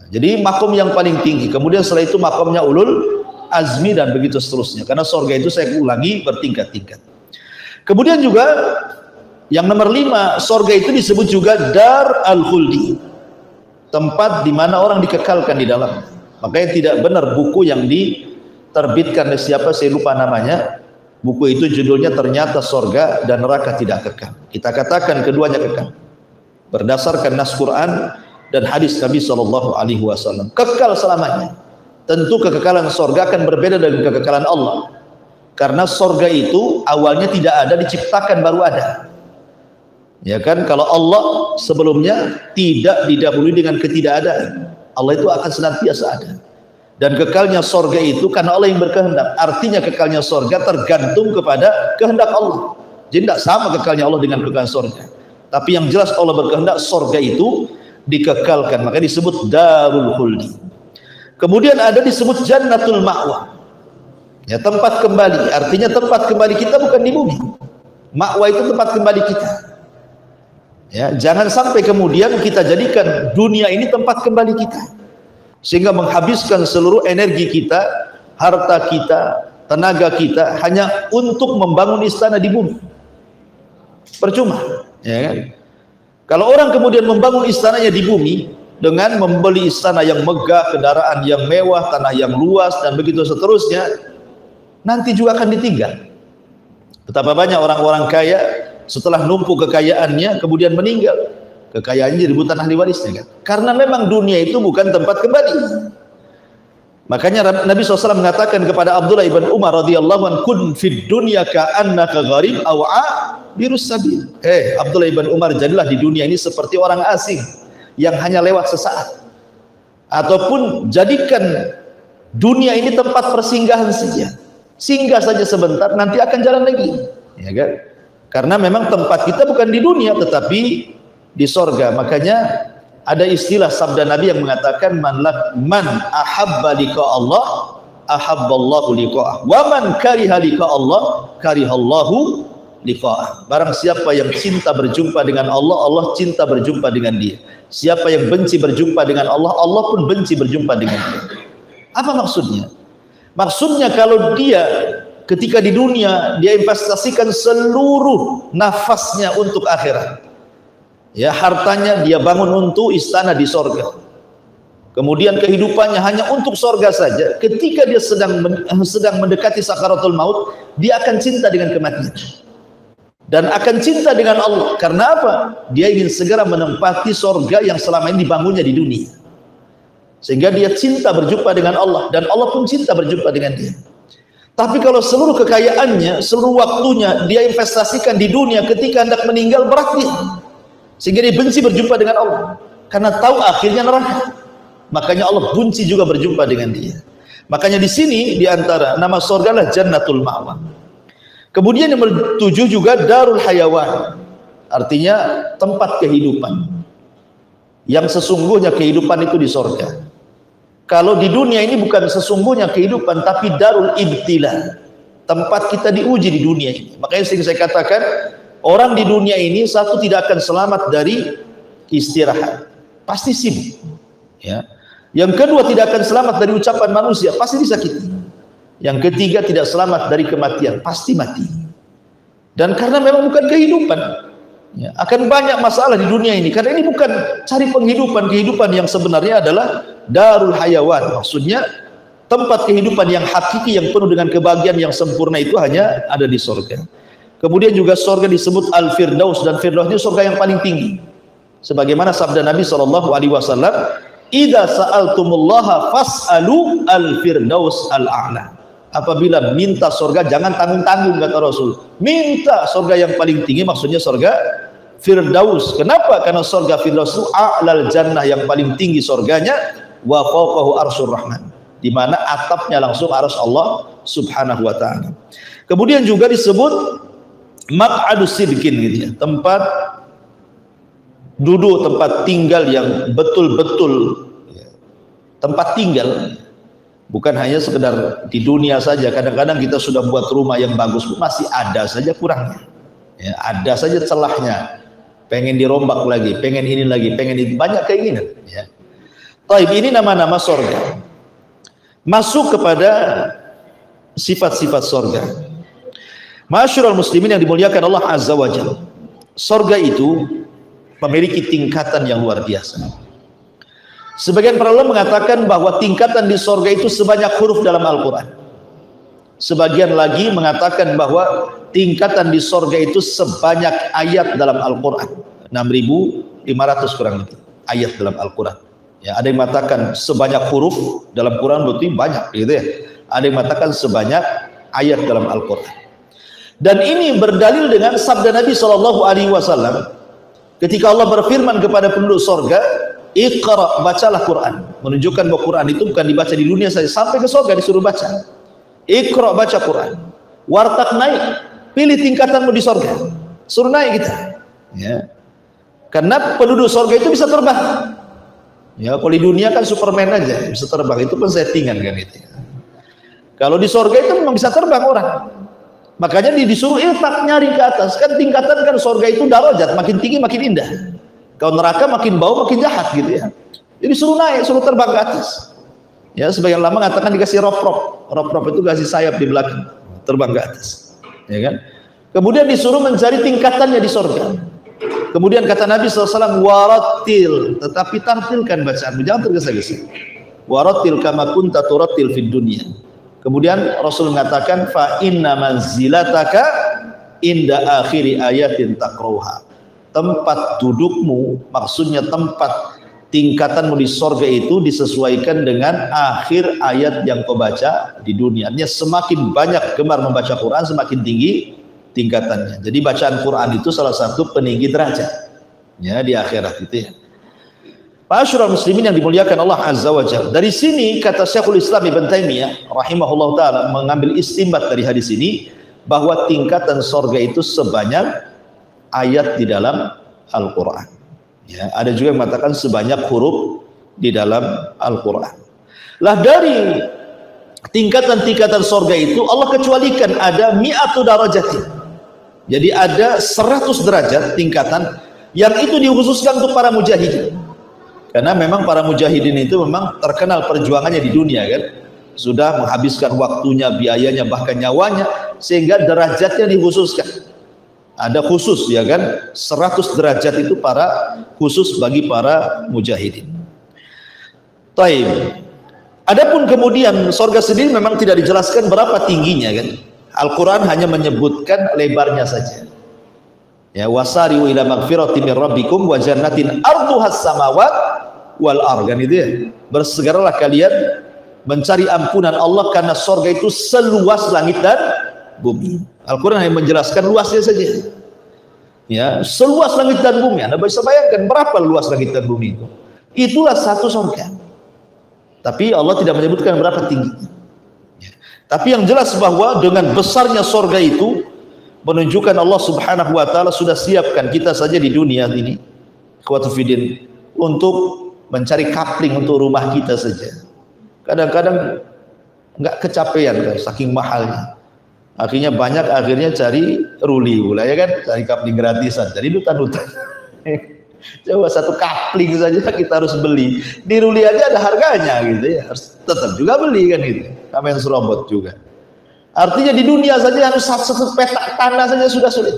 Jadi makom yang paling tinggi. Kemudian setelah itu makomnya ulul azmi dan begitu seterusnya, karena sorga itu saya ulangi bertingkat-tingkat. Kemudian juga yang nomor 5, sorga itu disebut juga dar al-khuldi, tempat di mana orang dikekalkan di dalam. Makanya tidak benar buku yang diterbitkan oleh siapa saya lupa namanya, buku itu judulnya ternyata sorga dan neraka tidak kekal. Kita katakan keduanya kekal berdasarkan nas Quran dan hadis Nabi SAW, kekal selamanya. Tentu kekekalan sorga akan berbeda dengan kekekalan Allah, karena sorga itu awalnya tidak ada, diciptakan baru ada, ya kan. Kalau Allah sebelumnya tidak didahului dengan ketidakadaan, Allah itu akan senantiasa ada. Dan kekalnya sorga itu karena Allah yang berkehendak. Artinya kekalnya sorga tergantung kepada kehendak Allah. Jadi tidak sama kekalnya Allah dengan kekal sorga. Tapi yang jelas Allah berkehendak sorga itu dikekalkan, maka disebut darul khuldi. Kemudian ada disebut jannatul ma'wa, ya, tempat kembali. Artinya tempat kembali kita bukan di bumi. Ma'wa itu tempat kembali kita, ya. Jangan sampai kemudian kita jadikan dunia ini tempat kembali kita, sehingga menghabiskan seluruh energi kita, harta kita, tenaga kita hanya untuk membangun istana di bumi. Percuma, ya kan? Kalau orang kemudian membangun istananya di bumi dengan membeli istana yang megah, kendaraan yang mewah, tanah yang luas, dan begitu seterusnya, nanti juga akan ditinggal. Betapa banyak orang-orang kaya setelah numpuk kekayaannya kemudian meninggal, kekayaannya direbutan ahli warisnya, kan? Karena memang dunia itu bukan tempat kembali. Makanya Nabi SAW mengatakan kepada Abdullah ibn Umar radhiyallahu anhu, kun fid dunya ka'annaka gharib aw abirus sabil. Abdullah ibn Umar, jadilah di dunia ini seperti orang asing yang hanya lewat sesaat, ataupun jadikan dunia ini tempat persinggahan saja, singgah saja sebentar, nanti akan jalan lagi, ya kan? Karena memang tempat kita bukan di dunia tetapi di sorga. Makanya ada istilah sabda Nabi yang mengatakan man ahabba liqa Allah ahabballahu liqa'ah, wa man kariha liqa Allah karihallahu liqa'ah. Barang siapa yang cinta berjumpa dengan Allah, Allah cinta berjumpa dengan dia. Siapa yang benci berjumpa dengan Allah, Allah pun benci berjumpa dengan dia. Apa maksudnya? Maksudnya kalau dia ketika di dunia dia investasikan seluruh nafasnya untuk akhirat, ya, hartanya dia bangun untuk istana di sorga, kemudian kehidupannya hanya untuk sorga saja. Ketika dia sedang mendekati sakaratul maut, dia akan cinta dengan kematian dan akan cinta dengan Allah. Karena apa? Dia ingin segera menempati sorga yang selama ini dibangunnya di dunia, sehingga dia cinta berjumpa dengan Allah dan Allah pun cinta berjumpa dengan dia. Tapi kalau seluruh kekayaannya, seluruh waktunya dia investasikan di dunia, ketika hendak meninggal berat dia, sehingga dia benci berjumpa dengan Allah karena tahu akhirnya neraka. Makanya Allah benci juga berjumpa dengan dia. Makanya di sini di antara nama surga adalah jannatul ma'wa. Kemudian yang ke-7 juga darul hayawan, artinya tempat kehidupan. Yang sesungguhnya kehidupan itu di surga. Kalau di dunia ini bukan sesungguhnya kehidupan, tapi darul ibtila, tempat kita diuji di dunia ini. Makanya sering saya katakan, orang di dunia ini satu tidak akan selamat dari istirahat, pasti sibuk, ya. Yang kedua tidak akan selamat dari ucapan manusia, pasti disakiti. Yang ketiga tidak selamat dari kematian, pasti mati. Dan karena memang bukan kehidupan, ya, akan banyak masalah di dunia ini. Karena ini bukan cari kehidupan yang sebenarnya adalah darul hayawan. Maksudnya tempat kehidupan yang hakiki, yang penuh dengan kebahagiaan yang sempurna itu hanya ada di surga. Kemudian juga surga disebut al-firdaus, dan firdaus ini surga yang paling tinggi. Sebagaimana sabda Nabi SAW, idza sa'altumullaha fas'alu al-firdaus al-a'la. Apabila minta surga jangan tanggung-tanggung, kata Rasul. Minta surga yang paling tinggi, maksudnya surga firdaus. Kenapa? Karena surga firdaus itu a'lal jannah, yang paling tinggi surganya, wa fawqahu arsyur rahman. di mana atapnya langsung arsy Allah Subhanahu wa taala. Kemudian juga disebut maq'adus sidqin gitu ya, tempat duduk, tempat tinggal yang betul-betul tempat tinggal, bukan hanya sekedar di dunia saja. Kadang-kadang kita sudah buat rumah yang bagus, masih ada saja kurangnya, ya, ada saja celahnya, pengen dirombak lagi, pengen ini lagi, pengen itu, banyak keinginan, ya. Taib, ini nama-nama sorga, masuk kepada sifat-sifat sorga. Ma'asyiral muslimin yang dimuliakan Allah Azza wa Jalla, sorga itu memiliki tingkatan yang luar biasa. Sebagian para ulama mengatakan bahwa tingkatan di sorga itu sebanyak huruf dalam Al-Quran. Sebagian lagi mengatakan bahwa tingkatan di sorga itu sebanyak ayat dalam Al-Quran. 6.500 kurang lebih ayat dalam Al-Quran. Ya, ada yang mengatakan sebanyak huruf dalam Quran berarti banyak, gitu ya. Ada yang mengatakan sebanyak ayat dalam Al-Quran. Dan ini berdalil dengan sabda Nabi SAW ketika Allah berfirman kepada penduduk sorga, Iqra, bacalah Quran, menunjukkan bahwa Quran itu bukan dibaca di dunia saja, sampai ke surga disuruh baca. Iqra, baca Quran. Wartaq, naik, pilih tingkatanmu di surga, suruh naik kita, ya. Karena penduduk surga itu bisa terbang, ya. Kalau di dunia kan Superman aja bisa terbang, itu pun settingan kan itu. Kalau di surga itu memang bisa terbang orang, makanya disuruh iltak, nyari ke atas. Kan tingkatan kan surga itu darajat, makin tinggi makin indah. Kalau neraka makin bau makin jahat gitu ya. Jadi suruh naik, suruh terbang ke atas. Ya, sebagian lama mengatakan dikasih rop-rop. Rop-rop itu kasih sayap di belakang, terbang ke atas. Ya kan? Kemudian disuruh mencari tingkatannya di surga. Kemudian kata Nabi SAW, warattil, tetapi tartilkan bacaanmu, jangan tergesa-gesa. Warattil kama kunta turattil fid dunya. Kemudian Rasul mengatakan, fa inna manzilataka inda akhiri ayatin taqrauha. Tempat dudukmu, maksudnya tempat tingkatanmu di sorga itu disesuaikan dengan akhir ayat yang kau baca di dunia. Artinya semakin banyak gemar membaca Quran, semakin tinggi tingkatannya. Jadi bacaan Quran itu salah satu peninggi derajat, ya, di akhirat itu, ya. Ma'asyiral muslimin yang dimuliakan Allah Azza wa Jalla. Dari sini kata Syekhul Islam Ibn Taimiyah rahimahullah taala mengambil istinbat dari hadis ini bahwa tingkatan sorga itu sebanyak ayat di dalam Al-Quran, ya. Ada juga yang mengatakan sebanyak huruf di dalam Al-Quran. Lah dari tingkatan-tingkatan sorga itu Allah kecualikan ada mi'atu darajatin. Jadi ada 100 derajat tingkatan yang itu dikhususkan untuk para mujahidin. Karena memang para mujahidin itu memang terkenal perjuangannya di dunia kan. Sudah menghabiskan waktunya, biayanya, bahkan nyawanya, sehingga derajatnya dikhususkan. Ada khusus, ya kan, 100 derajat itu para khusus bagi para mujahidin. Taib. Adapun kemudian sorga sendiri memang tidak dijelaskan berapa tingginya kan. Al-Quran hanya menyebutkan lebarnya saja. Ya, wasari'u ila magfirati min rabbikum wa jannatin arduhas samawat wal ardh, kan itu ya. Bersegeralah kalian mencari ampunan Allah karena sorga itu seluas langit dan bumi. Al-Quran hanya menjelaskan luasnya saja, ya, seluas langit dan bumi. Anda bisa bayangkan berapa luas langit dan bumi itu. Itulah satu sorga, tapi Allah tidak menyebutkan berapa tingginya, ya. Tapi yang jelas bahwa dengan besarnya sorga itu menunjukkan Allah Subhanahu wa taala sudah siapkan kita saja di dunia ini, ikhwatu fiddin, untuk mencari kapling untuk rumah kita saja. Kadang-kadang nggak kecapean kan, saking mahalnya. Akhirnya cari ruli pula, ya kan, cari kapling gratisan, jadi dutan-dutan. Coba satu kapling saja kita harus beli, di ruli aja ada harganya gitu ya, harus tetap juga beli kan gitu. Kamen serobot juga. Artinya di dunia saja harus satu petak tanah saja sudah sulit.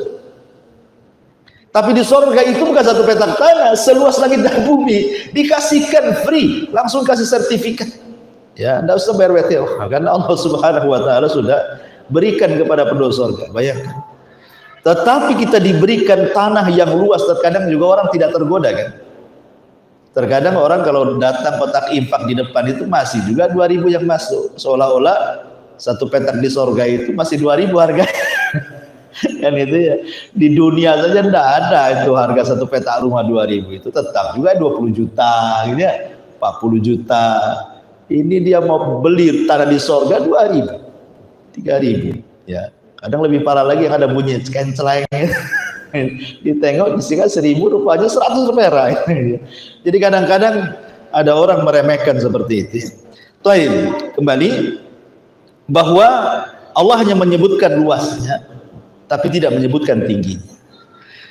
Tapi di surga itu bukan satu petak tanah, seluas langit dan bumi, dikasihkan free, langsung kasih sertifikat. Ya, enggak usah bayar WTO, karena Allah Subhanahu wa taala sudah berikan kepada penduduk surga. Bayangkan. Tetapi kita diberikan tanah yang luas, terkadang juga orang tidak tergoda kan. Terkadang orang kalau datang kotak infak di depan itu masih juga 2.000 yang masuk, seolah-olah satu petak di surga itu masih 2.000 harganya. Kan itu ya. Di dunia saja enggak ada itu harga satu petak rumah 2.000, itu tetap juga 20 juta gitu ya, 40 juta. Ini dia mau beli tanah di sorga 2.000, 3.000. Ya, kadang lebih parah lagi yang ada bunyi kenceleng. Ditengok isinya 1.000, rupanya 100 perak. Jadi kadang-kadang ada orang meremehkan seperti itu. Taib, kembali bahwa Allah hanya menyebutkan luasnya, tapi tidak menyebutkan tingginya.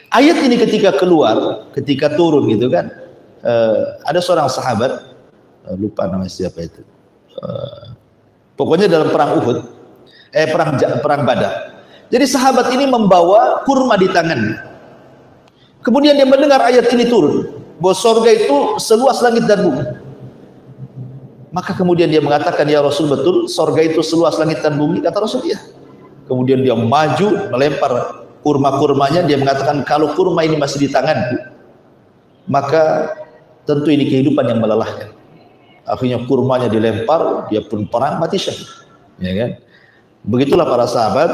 Ayat ini ketika keluar, ketika turun gitu kan, ada seorang sahabat, lupa namanya siapa itu, pokoknya dalam perang Uhud, perang Badar. Jadi sahabat ini membawa kurma di tangannya. Kemudian dia mendengar ayat ini turun, bahwa surga itu seluas langit dan bumi. Maka kemudian dia mengatakan, ya Rasul, betul surga itu seluas langit dan bumi? Kata Rasul, ya. Kemudian dia maju melempar kurma-kurmanya. Dia mengatakan, kalau kurma ini masih di tanganku, maka tentu ini kehidupan yang melelahkan. Akhirnya kurmanya dilempar, dia pun perang, mati syahid. Ya kan? Begitulah para sahabat,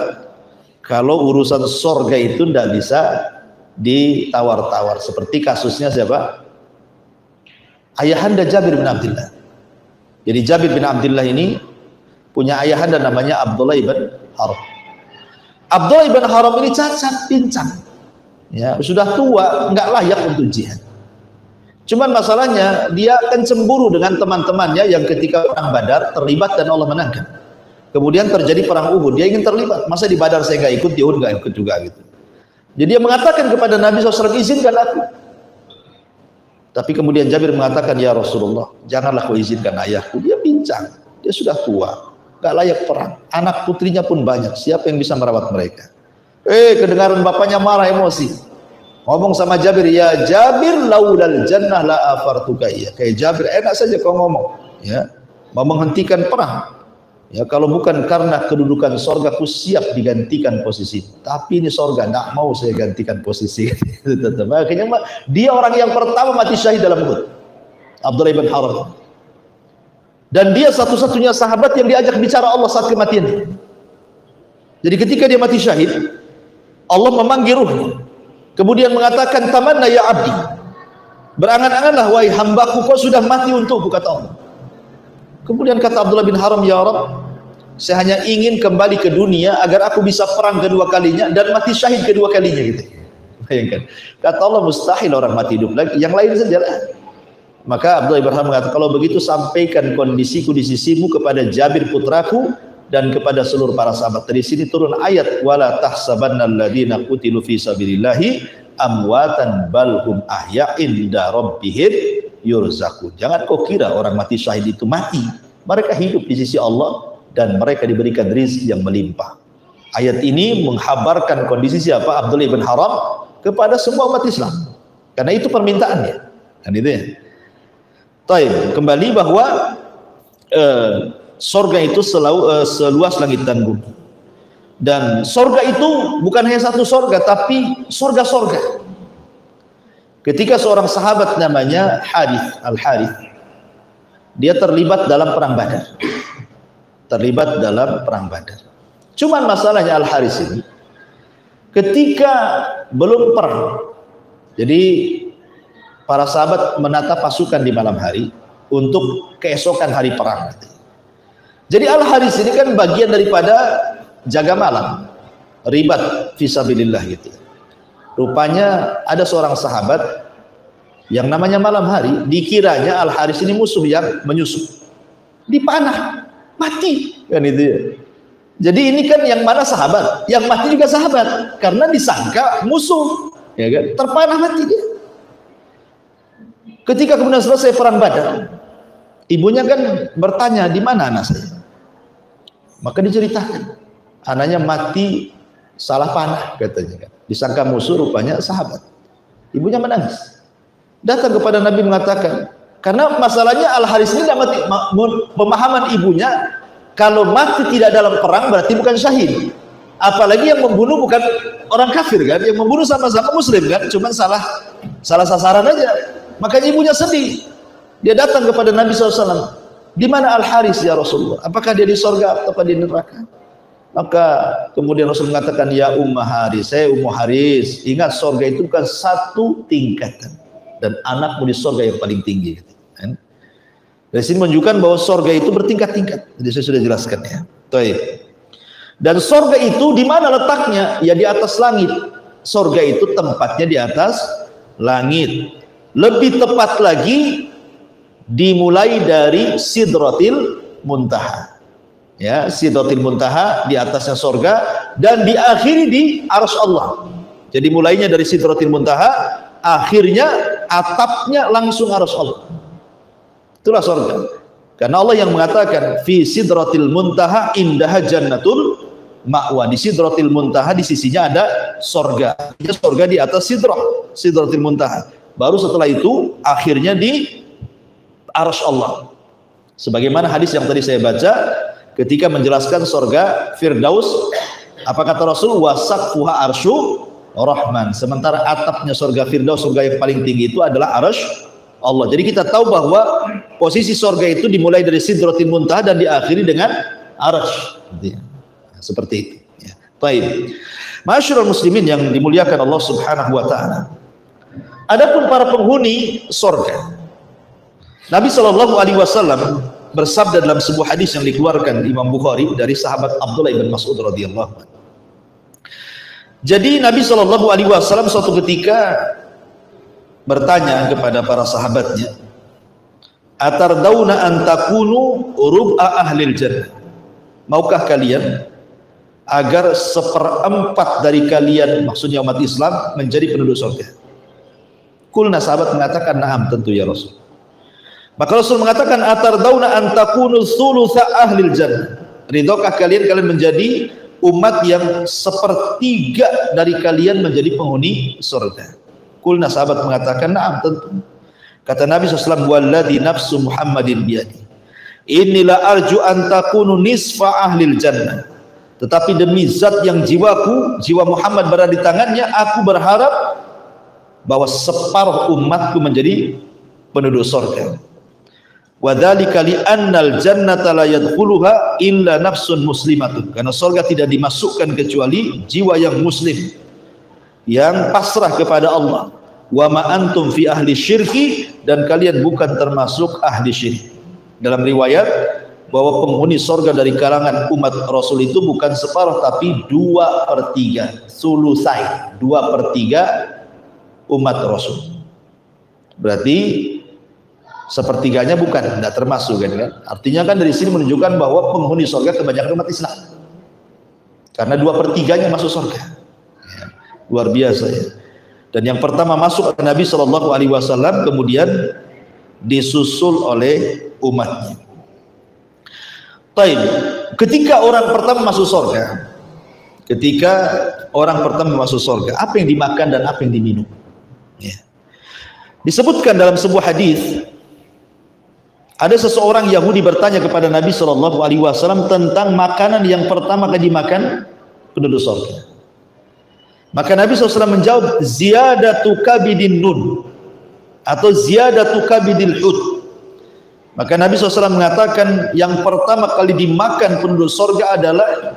kalau urusan surga itu tidak bisa ditawar-tawar. Seperti kasusnya siapa? Ayahanda Jabir bin Abdullah. Jadi Jabir bin Abdullah ini punya ayahanda namanya Abdullah ibn Haram. Abdullah ibn Haram ini cacat, pincang, ya, sudah tua, nggak layak untuk jihad. Cuman masalahnya dia akan cemburu dengan teman-temannya yang ketika perang Badar terlibat dan Allah menangkan. Kemudian terjadi perang Uhud, dia ingin terlibat. Masa di Badar saya nggak ikut, di Uhud nggak ikut juga gitu. Jadi dia mengatakan kepada Nabi SAW, izinkan aku. Tapi kemudian Jabir mengatakan, ya Rasulullah, janganlah kau izinkan ayahku, dia pincang, dia sudah tua, gak layak perang, anak putrinya pun banyak, siapa yang bisa merawat mereka? Kedengaran bapaknya marah, emosi, ngomong sama Jabir, ya Jabir, laulal jannah la afartuka iya. Kayak Jabir, enak saja kau ngomong, ya, mau menghentikan perang. Ya, kalau bukan karena kedudukan sorga, aku siap digantikan posisi. Tapi ini sorga, tidak mau saya gantikan posisi. Akhirnya dia orang yang pertama mati syahid dalam Uhud, Abdullah ibn Haram. Dan dia satu-satunya sahabat yang diajak bicara Allah saat kematian. Jadi ketika dia mati syahid, Allah memanggil ruhnya. Kemudian mengatakan, tamanna ya abdi, berangan-anganlah wahai hambaku, kau sudah mati untukku, kata Allah. Kemudian kata Abdullah bin Haram, ya Rabb, saya hanya ingin kembali ke dunia agar aku bisa perang kedua kalinya dan mati syahid kedua kalinya gitu. Bayangkan. Kata Allah, mustahil orang mati hidup lagi, yang lain saja. Maka Abdullah bin Haram mengatakan, kalau begitu sampaikan kondisiku di sisimu kepada Jabir putraku dan kepada seluruh para sahabat. Dari sini turun ayat, wala tahsabannal ladzina qutilu fi sabilillahi amwatan bal hum ahya'in inda rabbihim yurzaqun. Jangan kau kira orang mati syahid itu mati. Mereka hidup di sisi Allah dan mereka diberikan rezeki yang melimpah. Ayat ini menghabarkan kondisi siapa? Abdullah bin Haram kepada semua umat Islam. Karena itu permintaannya. Kan itu ya. Taib, kembali bahwa sorga itu seluas langit dan bumi. Dan sorga itu bukan hanya satu sorga, tapi sorga-sorga. Ketika seorang sahabat namanya Harith Al-Harith, dia terlibat dalam perang Badar. Cuman masalahnya Al-Harith ini, ketika belum perang, jadi para sahabat menata pasukan di malam hari untuk keesokan hari perang. Jadi Al-Harith ini kan bagian daripada jaga malam, ribat fisabilillah gitu. Rupanya ada seorang sahabat yang namanya malam hari, dikiranya Al-Harith ini musuh yang menyusup, dipanah, mati kan itu ya. Jadi ini kan yang mana sahabat, yang mati juga sahabat, karena disangka musuh, ya kan, terpanah mati dia. Ketika kemudian selesai perang Badar, ibunya kan bertanya, di mana anak saya? Maka diceritakan, anaknya mati salah panah katanya kan. Disangka musuh, rupanya sahabat. Ibunya menangis. Datang kepada Nabi mengatakan, karena masalahnya Al-Harith ini dapat pemahaman ibunya, kalau mati tidak dalam perang berarti bukan syahid. Apalagi yang membunuh bukan orang kafir kan, yang membunuh sama-sama muslim kan, cuma salah sasaran aja. Makanya ibunya sedih. Dia datang kepada Nabi SAW. Di mana Al-Harith ya Rasulullah? Apakah dia di sorga atau di neraka? Maka kemudian Rasul mengatakan, ya Ummah Harith, saya Ummu Harith, ingat sorga itu bukan satu tingkatan, dan anakmu di sorga yang paling tinggi. Dari sini menunjukkan bahwa sorga itu bertingkat-tingkat. Jadi saya sudah jelaskan ya. Baik. Dan sorga itu di mana letaknya? Ya di atas langit. Sorga itu tempatnya di atas langit. Lebih tepat lagi dimulai dari Sidratil Muntaha. Ya, Sidratil Muntaha di atasnya sorga dan diakhiri di Arsy Allah. Jadi mulainya dari Sidratil Muntaha, akhirnya atapnya langsung Arsy Allah. Itulah sorga. Karena Allah yang mengatakan fi Sidratil Muntaha indaha jannatul ma'wa. Di Sidratil Muntaha di sisinya ada sorga. Sorga di atas Sidratil Muntaha. Baru setelah itu akhirnya di Arsy Allah. Sebagaimana hadis yang tadi saya baca ketika menjelaskan sorga Firdaus, apa kata Rasul? Wasaqfuha arsyu Rahman. Sementara atapnya sorga Firdaus, surga yang paling tinggi itu adalah Arsy Allah. Jadi kita tahu bahwa posisi sorga itu dimulai dari Sidratil Muntaha dan diakhiri dengan Arsy. Seperti itu. Ya. Baik. Masyarul muslimin yang dimuliakan Allah Subhanahu wa taala. Adapun para penghuni sorga, Nabi Shallallahu Alaihi Wasallam bersabda dalam sebuah hadis yang dikeluarkan Imam Bukhari dari sahabat Abdullah bin Mas'ud radhiyallahu anhu. Jadi Nabi Shallallahu Alaihi Wasallam suatu ketika bertanya kepada para sahabatnya, atardawna an takunu rub'a ahlil jannah, maukah kalian agar 1/4 dari kalian, maksudnya umat Islam, menjadi penduduk surga? Kulna, sahabat mengatakan na'am, tentu ya Rasul. Maka Rasul mengatakan atardawna an takunu thulutha ahlil jannah, ridhokah kalian menjadi umat yang 1/3 dari kalian menjadi penghuni surga? Kulna, sahabat mengatakan na'am, tentu. Kata Nabi SAW, walladhi nafsu Muhammadin biyadi, inilah arju an takunu nisfa ahlil jannah, tetapi demi zat yang jiwa Muhammad berada di tangannya, aku berharap bahwa separuh umatku menjadi penduduk surga. Wadzalika li annal jannata la yadkhuluha illa nafsun muslimatun, karena surga tidak dimasukkan kecuali jiwa yang muslim, yang pasrah kepada Allah. Wa ma antum fi ahli syirki, dan kalian bukan termasuk ahli syirik. Dalam riwayat bahwa penghuni surga dari kalangan umat Rasul itu bukan separuh tapi 2/3, sulusai, 2/3 umat Rasul. Berarti 1/3-nya bukan, tidak termasuk kan? Artinya kan dari sini menunjukkan bahwa penghuni surga kebanyakan umat Islam, karena 2/3-nya masuk surga. Ya, luar biasa ya. Dan yang pertama masuk Nabi Shallallahu Alaihi Wasallam, kemudian disusul oleh umatnya. Taib. Ketika orang pertama masuk surga, apa yang dimakan dan apa yang diminum? Ya. Disebutkan dalam sebuah hadis, ada seseorang Yahudi bertanya kepada Nabi Shallallahu Alaihi Wasallam tentang makanan yang pertama kali dimakan penduduk surga. Maka Nabi SAW menjawab, ziyadatu kabidin nun, atau ziyadatu kabidil hud. Maka Nabi SAW mengatakan yang pertama kali dimakan penduduk surga adalah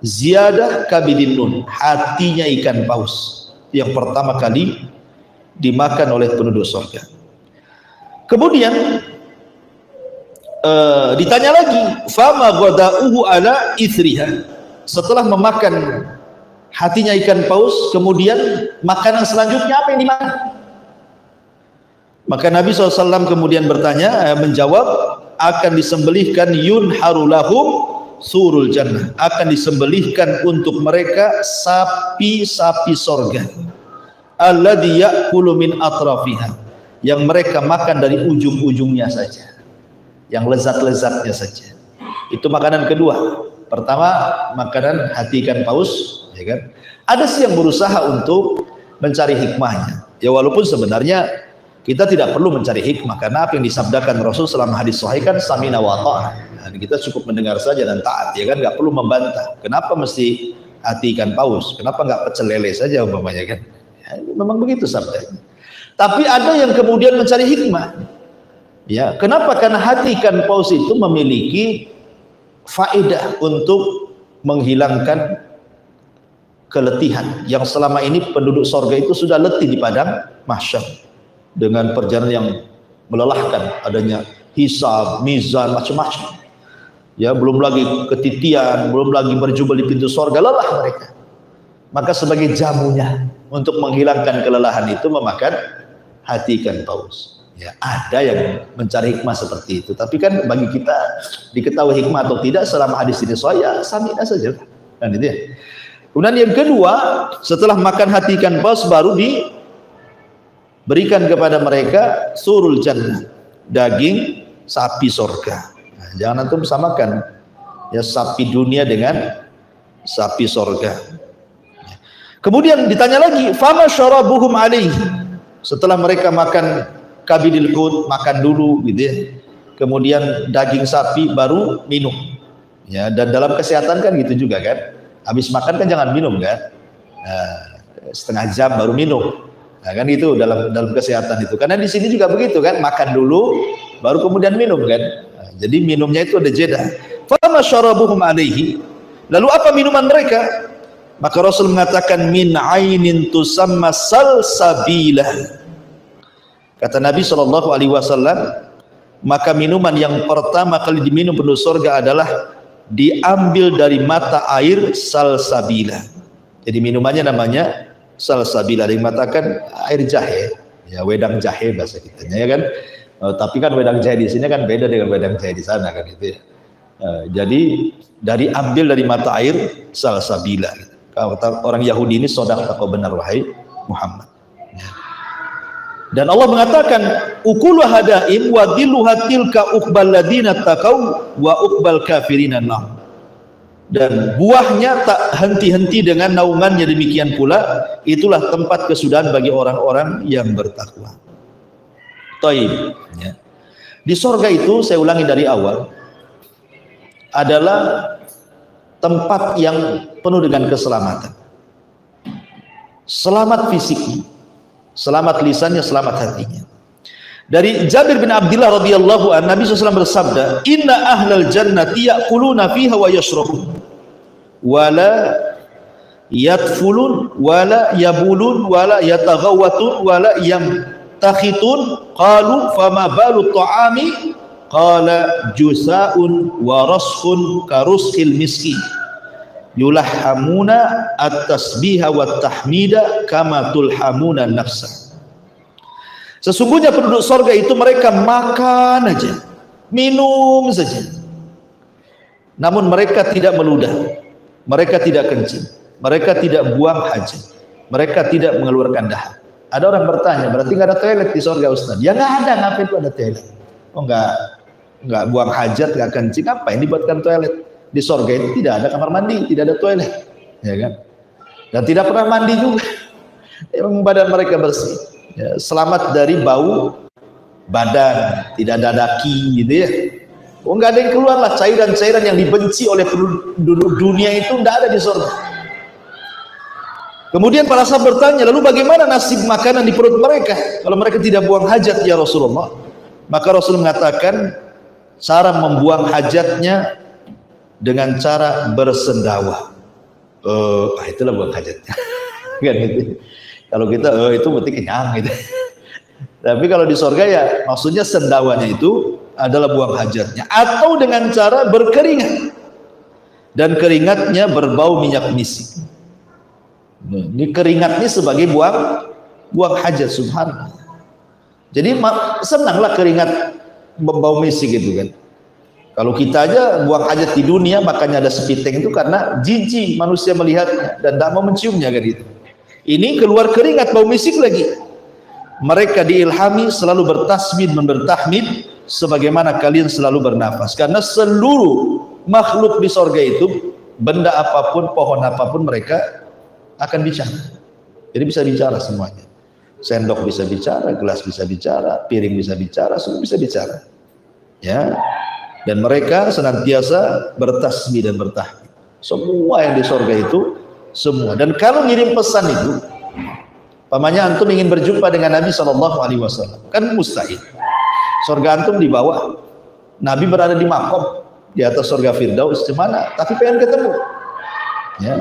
ziyadah kabidin nun, hatinya ikan paus, yang pertama kali dimakan oleh penduduk surga. Kemudian ditanya lagi, fama ghada'uhu ala ithriha, setelah memakan hatinya ikan paus, kemudian makanan selanjutnya apa yang dimakan? Maka Nabi SAW kemudian menjawab, akan disembelihkan yunharu lahum surul jannah, akan disembelihkan untuk mereka sapi-sapi sorga, alladhi ya'kulu min atrafiha, yang mereka makan dari ujung-ujungnya saja, yang lezat-lezatnya saja. Itu makanan kedua. Pertama makanan hati ikan paus, ya kan? Ada sih yang berusaha untuk mencari hikmahnya. Ya walaupun sebenarnya kita tidak perlu mencari hikmah, karena apa yang disabdakan Rasul selama hadis sahih kan samina wa ta'ah. Kita cukup mendengar saja dan taat, ya kan? Nggak perlu membantah. Kenapa mesti hati ikan paus? Kenapa nggak pecel lele saja umpamanya kan? Ya, memang begitu sabdanya. Tapi ada yang kemudian mencari hikmah. Ya, kenapa? Karena hati ikan paus itu memiliki faedah untuk menghilangkan keletihan yang selama ini penduduk surga itu sudah letih di padang mahsyar dengan perjalanan yang melelahkan, adanya hisab, mizan, macam-macam. Ya, belum lagi ketitian, belum lagi berjubel di pintu surga, lelah mereka. Maka sebagai jamunya untuk menghilangkan kelelahan itu memakan hati ikan paus. Ya, ada yang mencari hikmah seperti itu. Tapi kan bagi kita diketahui hikmah atau tidak selama hadis ini ya sami'na saja. Kan itu ya. Kemudian yang kedua, setelah makan hati ikan paus baru diberikan kepada mereka surul jannah, daging sapi surga. Nah, jangan antum samakan ya sapi dunia dengan sapi surga. Kemudian ditanya lagi, fama syarabuhum alaihi. Setelah mereka makan kabidil hut, makan dulu gitu ya. Kemudian daging sapi baru minum. Ya, dan dalam kesehatan kan gitu juga kan. Habis makan kan jangan minum kan. Nah, setengah jam baru minum. Nah, kan itu dalam kesehatan itu. Karena di sini juga begitu kan, makan dulu baru kemudian minum kan. Nah, jadi minumnya itu ada jeda. Fama syarabuhum alaihi. Lalu apa minuman mereka? Maka Rasul mengatakan min ainin tusamma salsabilah. Kata Nabi SAW, maka minuman yang pertama kali diminum penduduk surga adalah diambil dari mata air salsabilah. Jadi minumannya namanya salsabilah. Ada yang mengatakan air jahe, ya wedang jahe bahasa kitanya ya kan. Tapi kan wedang jahe di sini kan beda dengan wedang jahe di sana kan itu ya. Jadi ambil dari mata air salsabilah. Gitu. Kata orang Yahudi ini sodaqta kau benar wahai Muhammad. Dan Allah mengatakan ukulu hadaim wa dhilluha tilka uqbal ladina taqaw wa uqbal kafirina nar. Dan buahnya tak henti-henti dengan naungannya, demikian pula itulah tempat kesudahan bagi orang-orang yang bertakwa. Taib ya. Di surga itu saya ulangi dari awal adalah tempat yang penuh dengan keselamatan. Selamat fisiknya, selamat lisannya, selamat hatinya. Dari Jabir bin Abdullah radhiyallahu anhu, Nabi SAW bersabda, "Inna ahlal jannati ya'kuluna fiha wa yashrabun, wala yatfulun, wala yabulun, wala yataghawwatun, wala yamtakhitun." Qalu fama balu ta'ami? Qala jusa'un wa raskhun karushil miski yulahhamuna at-tasbiha wa tahmida kama tulhamuna nafsa. Sesungguhnya penduduk surga itu mereka makan aja, minum saja, namun mereka tidak meludah, mereka tidak kencing, mereka tidak buang hajat, mereka tidak mengeluarkan dahak. Ada orang bertanya, berarti nggak ada toilet di surga Ustaz? Ya nggak ada, ngapain itu ada toilet? Oh nggak buang hajat, nggak kencing, apa ini dibuatkan toilet? Di surga itu tidak ada kamar mandi, tidak ada toilet, ya kan? Dan tidak pernah mandi juga. Memang badan mereka bersih, ya, selamat dari bau badan, tidak ada daki, gitu ya. Oh nggak ada yang keluar lah, cairan-cairan yang dibenci oleh penduduk dunia itu nggak ada di surga. Kemudian para sahabat bertanya, lalu bagaimana nasib makanan di perut mereka kalau mereka tidak buang hajat ya Rasulullah? Maka Rasul mengatakan cara membuang hajatnya dengan cara bersendawa. Itulah buang hajatnya. Kan gitu. Kalau kita itu berarti kenyang gitu. Tapi kalau di surga ya maksudnya sendawanya itu adalah buang hajatnya, atau dengan cara berkeringat dan keringatnya berbau minyak misik. Ini keringat ini sebagai buang hajat, subhanallah. Jadi senanglah keringat berbau misik gitu kan. Kalau kita aja buang hajat di dunia, makanya ada sepiteng itu karena jijik manusia melihatnya dan tidak mau menciumnya kan gitu. Ini keluar keringat bau misik lagi. Mereka diilhami selalu bertasbih dan bertahmid sebagaimana kalian selalu bernafas. Karena seluruh makhluk di surga itu, benda apapun, pohon apapun, mereka akan bicara. Jadi bisa bicara semuanya. Sendok bisa bicara, gelas bisa bicara, piring bisa bicara, semua bisa bicara. Ya. Dan mereka senantiasa bertasbih dan bertahmid. Semua yang di surga itu, semua. Dan kalau ngirim pesan itu, pamannya antum ingin berjumpa dengan Nabi SAW, kan mustahil. Surga antum di bawah, Nabi berada di makom di atas surga Firdaus, gimana? Tapi pengen ketemu. Ya.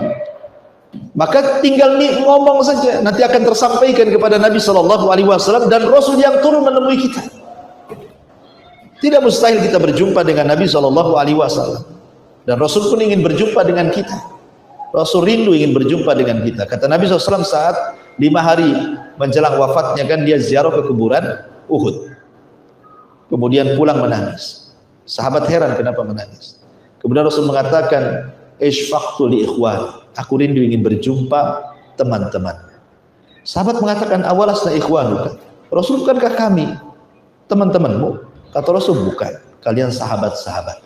Maka tinggal ngomong saja, nanti akan tersampaikan kepada Nabi SAW dan Rasul yang turun menemui kita. Tidak mustahil kita berjumpa dengan Nabi SAW. Dan Rasul pun ingin berjumpa dengan kita. Rasul rindu ingin berjumpa dengan kita. Kata Nabi SAW saat 5 hari menjelang wafatnya kan dia ziarah ke kuburan Uhud. Kemudian pulang menangis. Sahabat heran kenapa menangis. Kemudian Rasul mengatakan, "Ishfaqtu li ikhwan." Aku rindu ingin berjumpa teman-teman. Sahabat mengatakan, "Awalasna ikhwanuka." Rasul, bukankah kami teman-temanmu? Kata Rasul, bukan. Kalian sahabat-sahabat.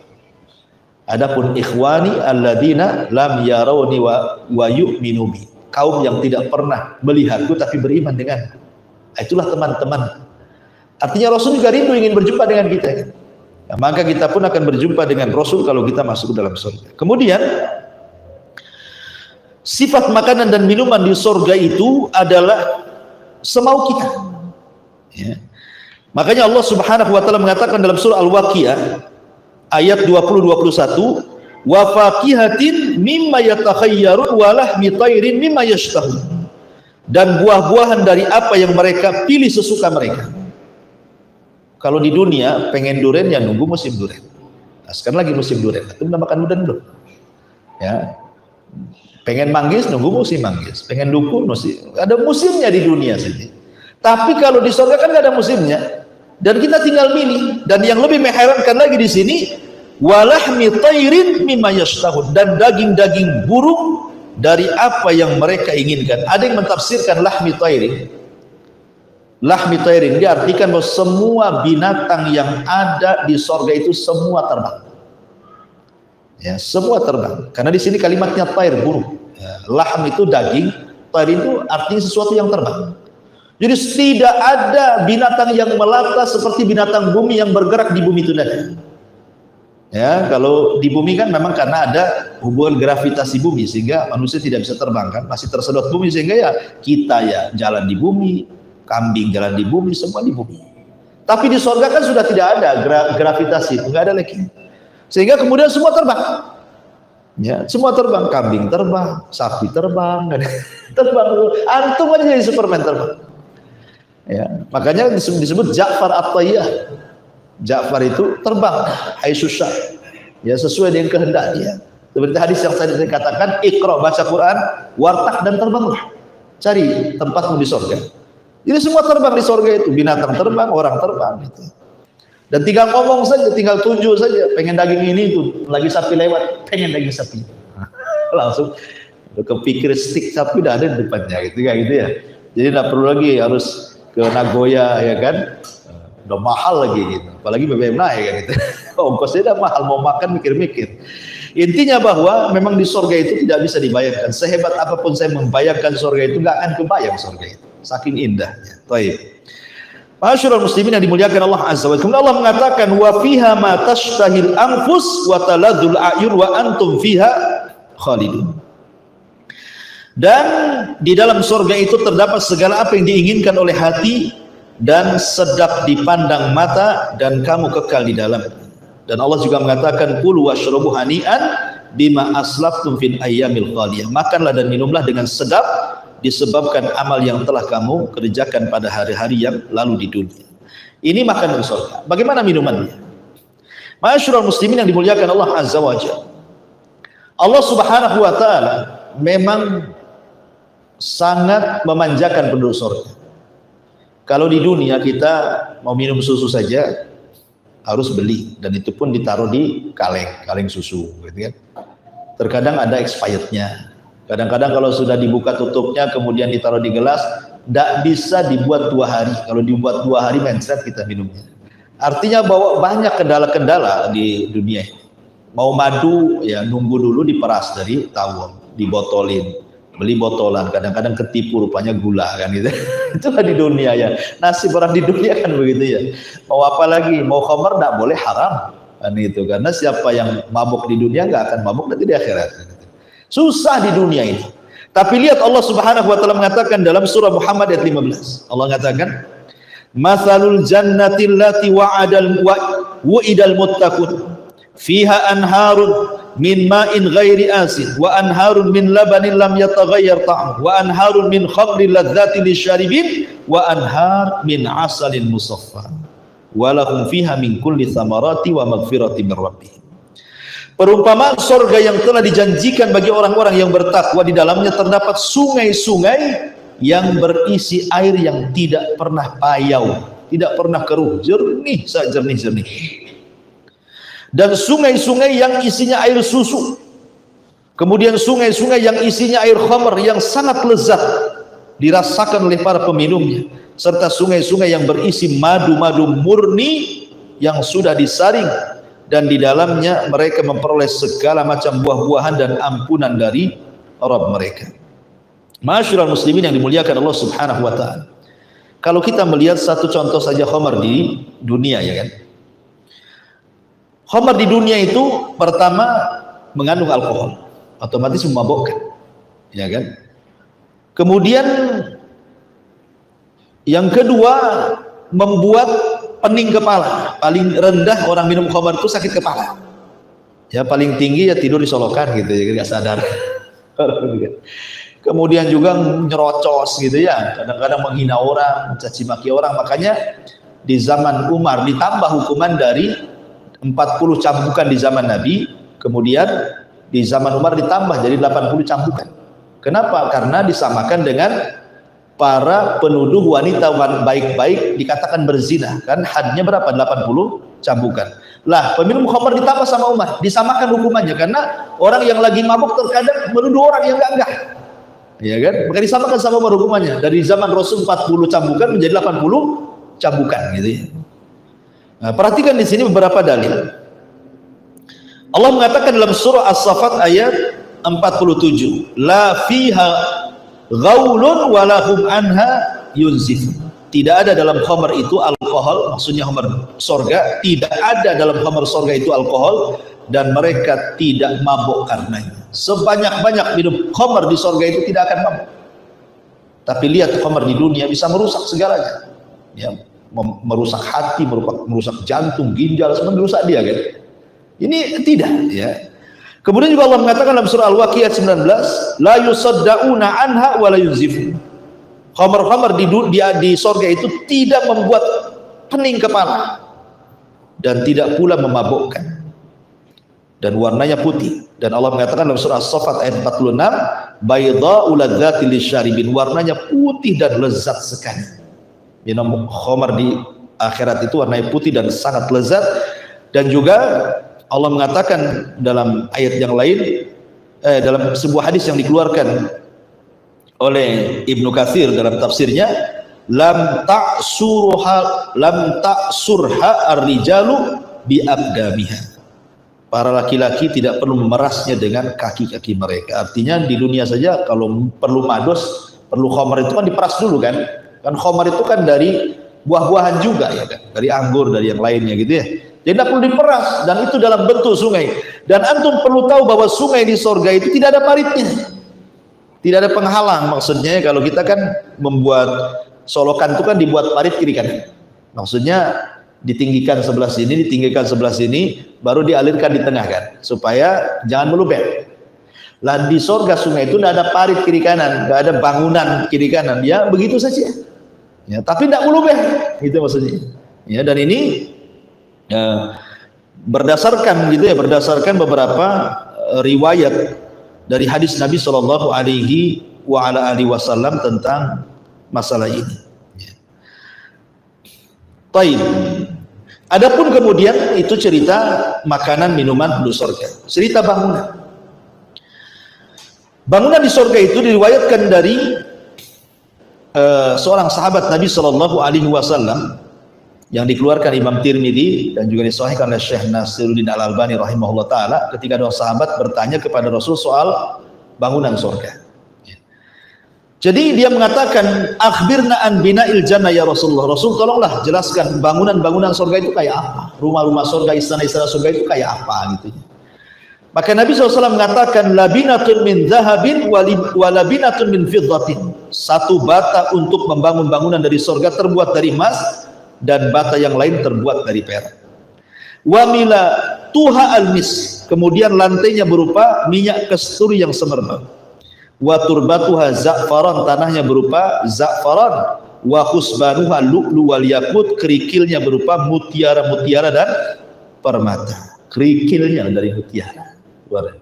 Adapun ikhwani alladzina lam yarawni wa yu'minu bi. Kaum yang tidak pernah melihatku tapi beriman dengan. Itulah teman-teman. Artinya Rasul juga rindu ingin berjumpa dengan kita. Nah, maka kita pun akan berjumpa dengan Rasul kalau kita masuk ke dalam surga. Kemudian sifat makanan dan minuman di surga itu adalah semau kita. Ya. Makanya Allah Subhanahu wa taala mengatakan dalam surah Al-Waqiah ayat 20-21, wa faqihatin mimma yatakhayyarun wa lahmi tayrin mimma yashtahun. Dan buah-buahan dari apa yang mereka pilih sesuka mereka. Kalau di dunia pengen durian ya nunggu musim durian. Nah, sekarang lagi musim durian. Itu udah makan durian belum? Ya. Pengen manggis nunggu musim manggis. Pengen dukun musim. Ada musimnya di dunia sini. Tapi kalau di surga kan nggak ada musimnya. Dan kita tinggal milih. Dan yang lebih mengherankan lagi di sini, walahmi tayrin mimma yashtahun, dan daging-daging burung dari apa yang mereka inginkan. Ada yang mentafsirkan lahmi tayrin. Lahmi tayrin diartikan bahwa semua binatang yang ada di surga itu semua terbang. Ya, semua terbang. Karena di sini kalimatnya tayr, burung. Ya, lahm itu daging, tayr itu artinya sesuatu yang terbang. Jadi tidak ada binatang yang melata seperti binatang bumi yang bergerak di bumi itu tadi. Ya, kalau di bumi kan memang karena ada hubungan gravitasi bumi sehingga manusia tidak bisa terbang kan, masih tersedot bumi sehingga ya kita ya jalan di bumi, kambing jalan di bumi, semua di bumi. Tapi di surga kan sudah tidak ada gravitasi, nggak ada lagi. Sehingga kemudian semua terbang. Ya, semua terbang, kambing terbang, sapi terbang, terbang. Antum aja jadi Superman terbang. Ya, makanya disebut Ja'far At-Tayyah. Ja'far itu terbang, Aisyusha. Ya, sesuai dengan kehendak dia. Seperti hadis yang saya katakan, Iqra, baca Quran, wartak dan terbanglah. Cari tempatmu di surga. Jadi semua terbang di surga itu, binatang terbang, orang terbang gitu. Dan tinggal ngomong saja, tinggal tunjuk saja, pengen daging ini tuh, lagi sapi lewat, pengen daging sapi. Langsung kepikir stik sapi udah ada di depannya gitu, kayak gitu ya. Jadi tidak perlu lagi harus ke Nagoya ya kan, udah mahal lagi gitu, apalagi BBM naik kan gitu. Ongkosnya udah mahal, mau makan mikir-mikir. Intinya bahwa memang di surga itu tidak bisa dibayangkan. Sehebat apapun saya membayangkan surga itu, nggak akan kebayang surga itu, saking indahnya. Baik. Masyarul muslimin yang dimuliakan Allah Azza wa Jalla, Allah mengatakan wa fiha ma tashtahil anfus wa taladzul a'yun wa antum fiha khalidun. Dan di dalam surga itu terdapat segala apa yang diinginkan oleh hati dan sedap dipandang mata dan kamu kekal di dalam. Dan Allah juga mengatakan kulu washrabu hani'an bima aslaftum fil ayyamil khaliyah. Makanlah dan minumlah dengan sedap disebabkan amal yang telah kamu kerjakan pada hari-hari yang lalu di dunia. Ini makan di surga. Bagaimana minumannya? Masyarul muslimin yang dimuliakan Allah Azza wa Jalla. Allah Subhanahu wa taala memang sangat memanjakan penduduk surga. Kalau di dunia kita mau minum susu saja harus beli, dan itu pun ditaruh di kaleng susu gitu kan. Terkadang ada expirednya. Kadang-kadang kalau sudah dibuka tutupnya kemudian ditaruh di gelas, tidak bisa dibuat 2 hari. Kalau dibuat 2 hari mencret kita minumnya. Artinya bahwa banyak kendala-kendala di dunia ini. Mau madu ya nunggu dulu diperas dari tawon, dibotolin, beli botolan, kadang-kadang ketipu rupanya gula kan gitu. Itulah di dunia ya. Nasib orang di dunia kan begitu ya. Mau apa lagi? Mau khamar tidak boleh, haram kan itu. Karena siapa yang mabuk di dunia nggak akan mabuk nanti di akhirat. Susah di dunia ini. Tapi lihat Allah Subhanahu wa taala mengatakan dalam surah Muhammad ayat 15. Allah mengatakan, "Matsalul jannati allati wa'idal muttaqun fiha anharun min ma'in ghairi asin wa anharun min labanin lam yataghayyar ta'amuhu wa anharun min khamrin ladzatin lisyaribin wa anhar min asalin musaffa wa lahum fiha min kulli thamarati wa maghfirati min rabbihim. Perumpamaan surga yang telah dijanjikan bagi orang-orang yang bertakwa, di dalamnya terdapat sungai-sungai yang berisi air yang tidak pernah payau, tidak pernah keruh, jernih jernih. Dan sungai-sungai yang isinya air susu. Kemudian sungai-sungai yang isinya air khamr yang sangat lezat dirasakan oleh para peminumnya, serta sungai-sungai yang berisi madu-madu murni yang sudah disaring, dan di dalamnya mereka memperoleh segala macam buah-buahan dan ampunan dari Rabb mereka. Ma'asyiral muslimin yang dimuliakan Allah Subhanahu wa taala. Kalau kita melihat satu contoh saja khamar di dunia, ya kan? Khamar di dunia itu pertama mengandung alkohol, otomatis memabukkan, ya kan? Kemudian yang kedua membuat pening kepala. Paling rendah orang minum khamar itu sakit kepala. Ya paling tinggi ya tidur di solokan gitu ya, nggak sadar. Kemudian juga nyerocos gitu ya, kadang-kadang menghina orang, mencaci maki orang. Makanya di zaman Umar ditambah hukuman dari 40 cambukan di zaman Nabi, kemudian di zaman Umar ditambah jadi 80 cambukan. Kenapa? Karena disamakan dengan para penuduh wanita baik-baik dikatakan berzina, kan hadnya berapa? 80 cambukan. Lah peminum khamar ditambah sama Umar, disamakan hukumannya, karena orang yang lagi mabuk terkadang menuduh orang yang enggak, ya kan? Maka disamakan sama Umar hukumannya, dari zaman Rasul 40 cambukan menjadi 80 cambukan gitu ya. Nah, perhatikan di sini beberapa dalil. Allah mengatakan dalam surah As-Saffat ayat 47, la fiha ghaulun walahum anha yunzifun. Tidak ada dalam khamar itu alkohol, maksudnya khamar sorga, tidak ada dalam khamar sorga itu alkohol, dan mereka tidak mabuk karenanya. Sebanyak-banyak minum khamar di sorga itu tidak akan mabuk. Tapi lihat khamar di dunia bisa merusak segalanya, ya, merusak hati, merusak jantung, ginjal, semua merusak dia kan. Ini tidak, ya. Kemudian juga Allah mengatakan dalam surah Al-Waqiah 19, la yusaddauna anha wa la yunzifun. Khamar-khamar di surga itu tidak membuat pening kepala dan tidak pula memabukkan, dan warnanya putih. Dan Allah mengatakan dalam surah As-Saffat ayat 46, baydha'u ladzati lisyaribin, warnanya putih dan lezat sekali. Minum khamar di akhirat itu warnanya putih dan sangat lezat. Dan juga Allah mengatakan dalam ayat yang lain, dalam sebuah hadis yang dikeluarkan oleh Ibnu Katsir dalam tafsirnya, lam ta'surha ar-rijalu bi abdamiha. Para laki-laki tidak perlu memerasnya dengan kaki-kaki mereka. Artinya di dunia saja kalau perlu mados, perlu khamar itu kan diperas dulu kan. Kan khamar itu kan dari buah-buahan juga ya kan, dari anggur, dari yang lainnya gitu ya. Jadi tidak perlu diperas, dan itu dalam bentuk sungai. Dan antum perlu tahu bahwa sungai di sorga itu tidak ada paritnya, tidak ada penghalang. Maksudnya kalau kita kan membuat solokan itu kan dibuat parit kiri kanan. Maksudnya ditinggikan sebelah sini, ditinggikan sebelah sini, baru dialirkan di tengah kan, supaya jangan melubek. Lah di sorga sungai itu tidak ada parit kiri kanan, tidak ada bangunan kiri kanan, ya begitu saja. Ya, tapi tidak melubek, itu maksudnya. Ya, dan ini ya, berdasarkan gitu ya, berdasarkan beberapa riwayat dari hadis Nabi Shallallahu Alaihi Wasallam tentang masalah ini. Taib. Adapun kemudian itu cerita makanan minuman penduduk surga, cerita bangunan. Bangunan di surga itu diriwayatkan dari seorang sahabat Nabi Shallallahu Alaihi Wasallam yang dikeluarkan Imam Tirmidzi dan juga disahihkan oleh Syekh Nasiruddin Al-Albani rahimahullah taala, ketika dua sahabat bertanya kepada Rasul soal bangunan surga. Jadi dia mengatakan, akhbirna an bina'il jannah ya Rasulullah. Rasul, tolonglah jelaskan bangunan-bangunan surga itu kayak apa, rumah-rumah surga, istana-istana surga itu kayak apa gitu. Maka Nabi SAW mengatakan, labinatun min zahabin wa labinatun min fiddatin. Satu bata untuk membangun bangunan dari surga terbuat dari emas, dan bata yang lain terbuat dari perak. Wa mila tuha almis, kemudian lantainya berupa minyak kasturi yang semerbak. Wa turbatuha za'faran, tanahnya berupa za'faran. wa husbanuha lu'lu wal yakut, kerikilnya berupa mutiara-mutiara dan permata. Kerikilnya dari mutiara,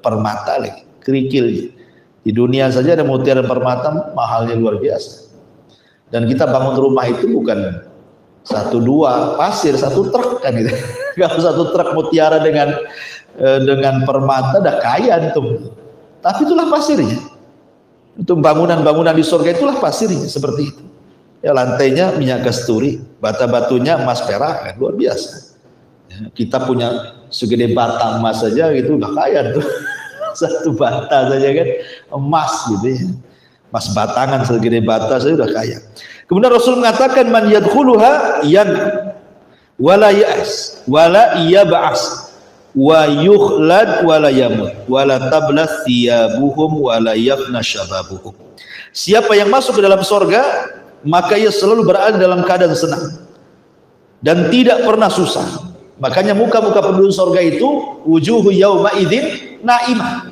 permata lagi, kerikilnya. Di dunia saja ada mutiara dan permata, mahalnya luar biasa. Dan kita bangun rumah itu bukan 1, 2 pasir, 1 truk kan gitu. Kalau 1 truk mutiara dengan permata dah kaya itu. Tapi itulah pasirnya. Itu bangunan-bangunan di surga itulah pasirnya seperti itu. Ya, lantainya minyak kasturi, bata-batunya emas perak, kan luar biasa. Ya, kita punya segede bata emas saja gitu udah kaya tuh. 1 bata saja kan emas gitu ya. Emas batangan segede bata saja udah kaya. Kemudian Rasul mengatakan man yadkhuluha yan wala ya'as wala yab'as wa yukhlad wala yamut wala tablas thiyabuhum wala yafna syababuhum. Siapa yang masuk ke dalam surga maka ia selalu berada dalam keadaan senang dan tidak pernah susah. Makanya muka-muka penduduk surga itu wujuhu yauma idzin naimah.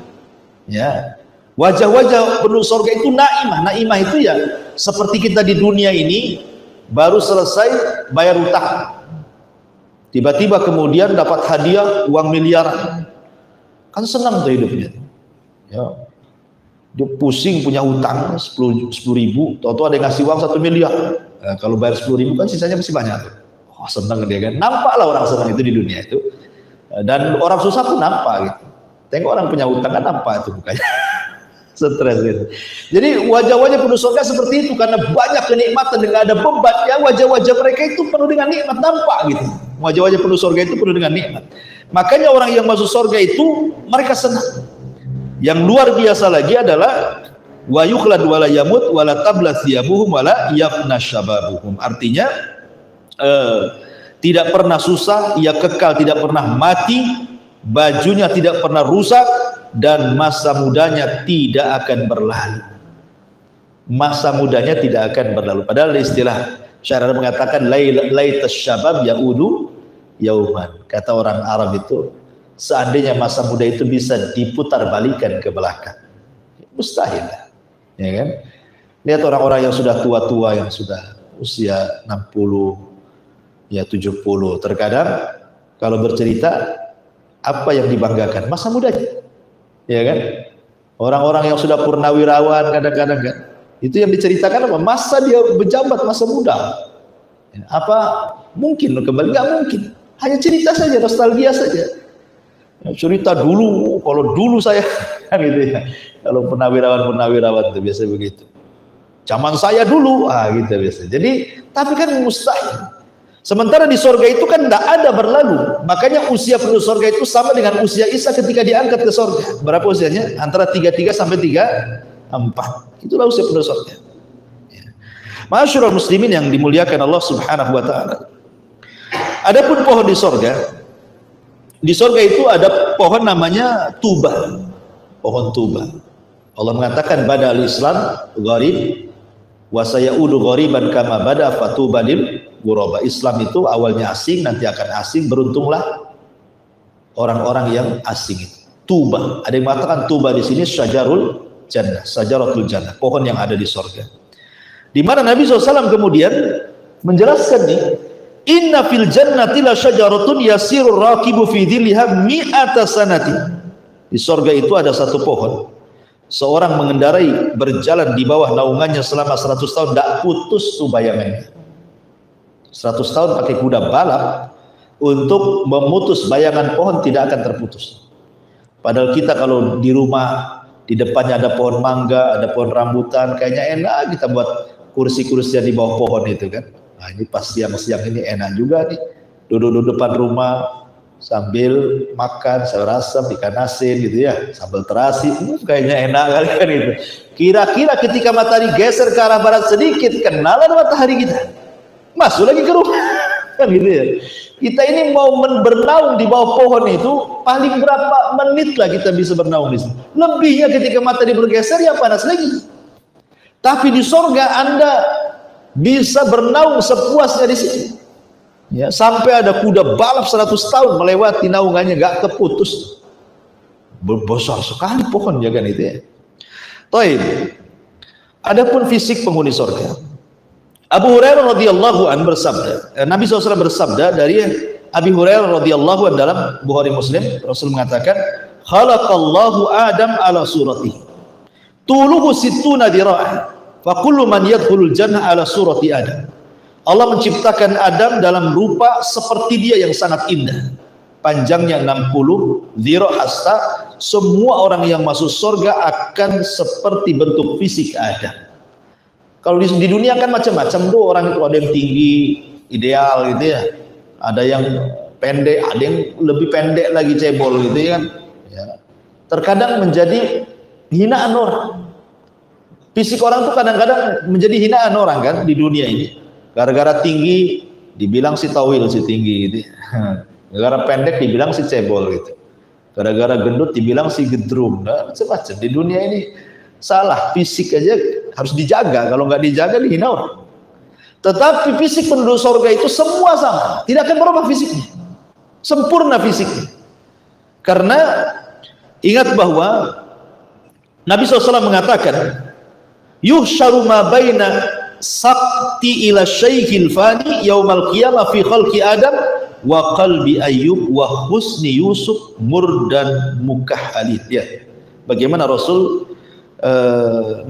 Ya. Wajah-wajah penduduk surga itu naimah. Naimah itu ya seperti kita di dunia ini baru selesai bayar utang. Tiba-tiba kemudian dapat hadiah uang miliaran. Kan senang tuh hidupnya. Ya. Dia pusing punya utang 10 ribu, tahu-tahu ada yang ngasih uang 1 miliar. Nah, kalau bayar 10 ribu kan sisanya masih banyak tuh. Oh, senang dia kan. Nampaklah orang senang itu di dunia itu. Dan orang susah pun nampak gitu. Tengok orang punya utang kan nampak itu mukanya. Stres gitu. Jadi wajah-wajah penduduk surga seperti itu karena banyak kenikmatan dan ada beban. Ya wajah-wajah mereka itu penuh dengan nikmat, nampak gitu. Wajah-wajah penduduk surga itu penuh dengan nikmat. Makanya orang yang masuk surga itu mereka senang. Yang luar biasa lagi adalah wa yukhlad wala yamut wala tabla thiyabuhum wala yafna syababuhum. Artinya tidak pernah susah, ia kekal tidak pernah mati, bajunya tidak pernah rusak, dan masa mudanya tidak akan berlalu. Masa mudanya tidak akan berlalu. Padahal istilah syarah mengatakan laitas syabab yaudu yauman. Kata orang Arab itu, seandainya masa muda itu bisa diputar balikan ke belakang, mustahil, ya kan? Lihat orang-orang yang sudah tua-tua, yang sudah usia 60, ya 70, terkadang kalau bercerita apa yang dibanggakan? Masa mudanya, ya kan? Orang-orang yang sudah purnawirawan kadang-kadang kan, itu yang diceritakan apa? Masa dia berjabat masa muda. Apa mungkin kembali? Nggak mungkin. Hanya cerita saja, nostalgia saja. Cerita dulu, kalau dulu saya kan gitu ya. Kalau purnawirawan itu biasa begitu. Zaman saya dulu, gitu biasa. Jadi, tapi kan mustahil. Sementara di surga itu kan tidak ada berlalu. Makanya usia penduduk surga itu sama dengan usia Isa ketika diangkat ke surga. Berapa usianya? Antara 33 sampai 34. Itulah usia penduduk surga. Ya. Ma'asyiral muslimin yang dimuliakan Allah Subhanahu wa taala. Adapun pohon di surga, di surga itu ada pohon namanya tuba. Pohon tuba. Allah mengatakan badal Islam gharib wa sayaudu ghariban kama bada fatubadil ghuraba. Islam itu awalnya asing, nanti akan asing. Beruntunglah orang-orang yang asing itu. Tuba. Ada yang mengatakan tuba di sini syajarul jannah, syajaratul jannah, pohon yang ada di surga. Di mana Nabi SAW kemudian menjelaskan nih, inna fil jannati la syajaratun yasirur raqibu fi dhilliha mi'ata sanati. Di surga itu ada satu pohon. Seorang mengendarai berjalan di bawah naungannya selama 100 tahun tidak putus tuh bayangannya. 100 tahun pakai kuda balap untuk memutus bayangan pohon tidak akan terputus. Padahal kita kalau di rumah di depannya ada pohon mangga, ada pohon rambutan, kayaknya enak kita buat kursi-kursi di bawah pohon itu kan. Nah, ini pas siang-siang ini enak juga nih, duduk-duduk depan rumah sambil makan sayur asam, ikan asin gitu ya, sambal terasi, kayaknya enak kali kan itu. Kira-kira ketika matahari geser ke arah barat sedikit, kenalan matahari kita, masuk lagi ke rumah, kan gitu ya. Kita ini mau bernaung di bawah pohon itu, paling berapa menit lah kita bisa bernaung di sini. Lebihnya ketika matahari bergeser ya panas lagi. Tapi di surga Anda bisa bernaung sepuasnya di sini. Ya, sampai ada kuda balap 100 tahun melewati naungannya gak keputus. Besar sekali pohon ya kan itu ya. Taib. Adapun fisik penghuni surga. Abu Hurairah radhiyallahu an bersabda, Nabi SAW bersabda dari Abi Hurairah radhiyallahu an dalam Bukhari Muslim, Rasul mengatakan, khalaqallahu Adam ala suratihi, tuluhu sittuna dira'an, fa kullu man yadkhulul jannah ala surati Adam. Allah menciptakan Adam dalam rupa seperti dia yang sangat indah. Panjangnya 60 dhira' hasta, semua orang yang masuk surga akan seperti bentuk fisik Adam. Kalau di dunia kan macam-macam tuh orang itu, ada yang tinggi ideal gitu ya, ada yang pendek, ada yang lebih pendek lagi cebol gitu ya kan. Ya. Terkadang menjadi hinaan orang. Fisik orang tuh kadang-kadang menjadi hinaan orang kan di dunia ini. Gara-gara tinggi dibilang si tawil, si tinggi gitu. Gara-gara pendek dibilang si cebol gitu. Gara-gara gendut dibilang si gedrum. Nah, macam-macam di dunia ini. Salah, fisik aja harus dijaga, kalau nggak dijaga dihina orang. Tetapi fisik penduduk surga itu semua sama, tidak akan berubah fisiknya, sempurna fisiknya. Karena ingat bahwa Nabi SAW mengatakan, yuhsyaru ma baina sakti ila syaikhil fani yaumal qiyamah fi khalqi Adam wa qalbi Ayyub wa husni Yusuf murdan mukahhalid. Ya, bagaimana Rasul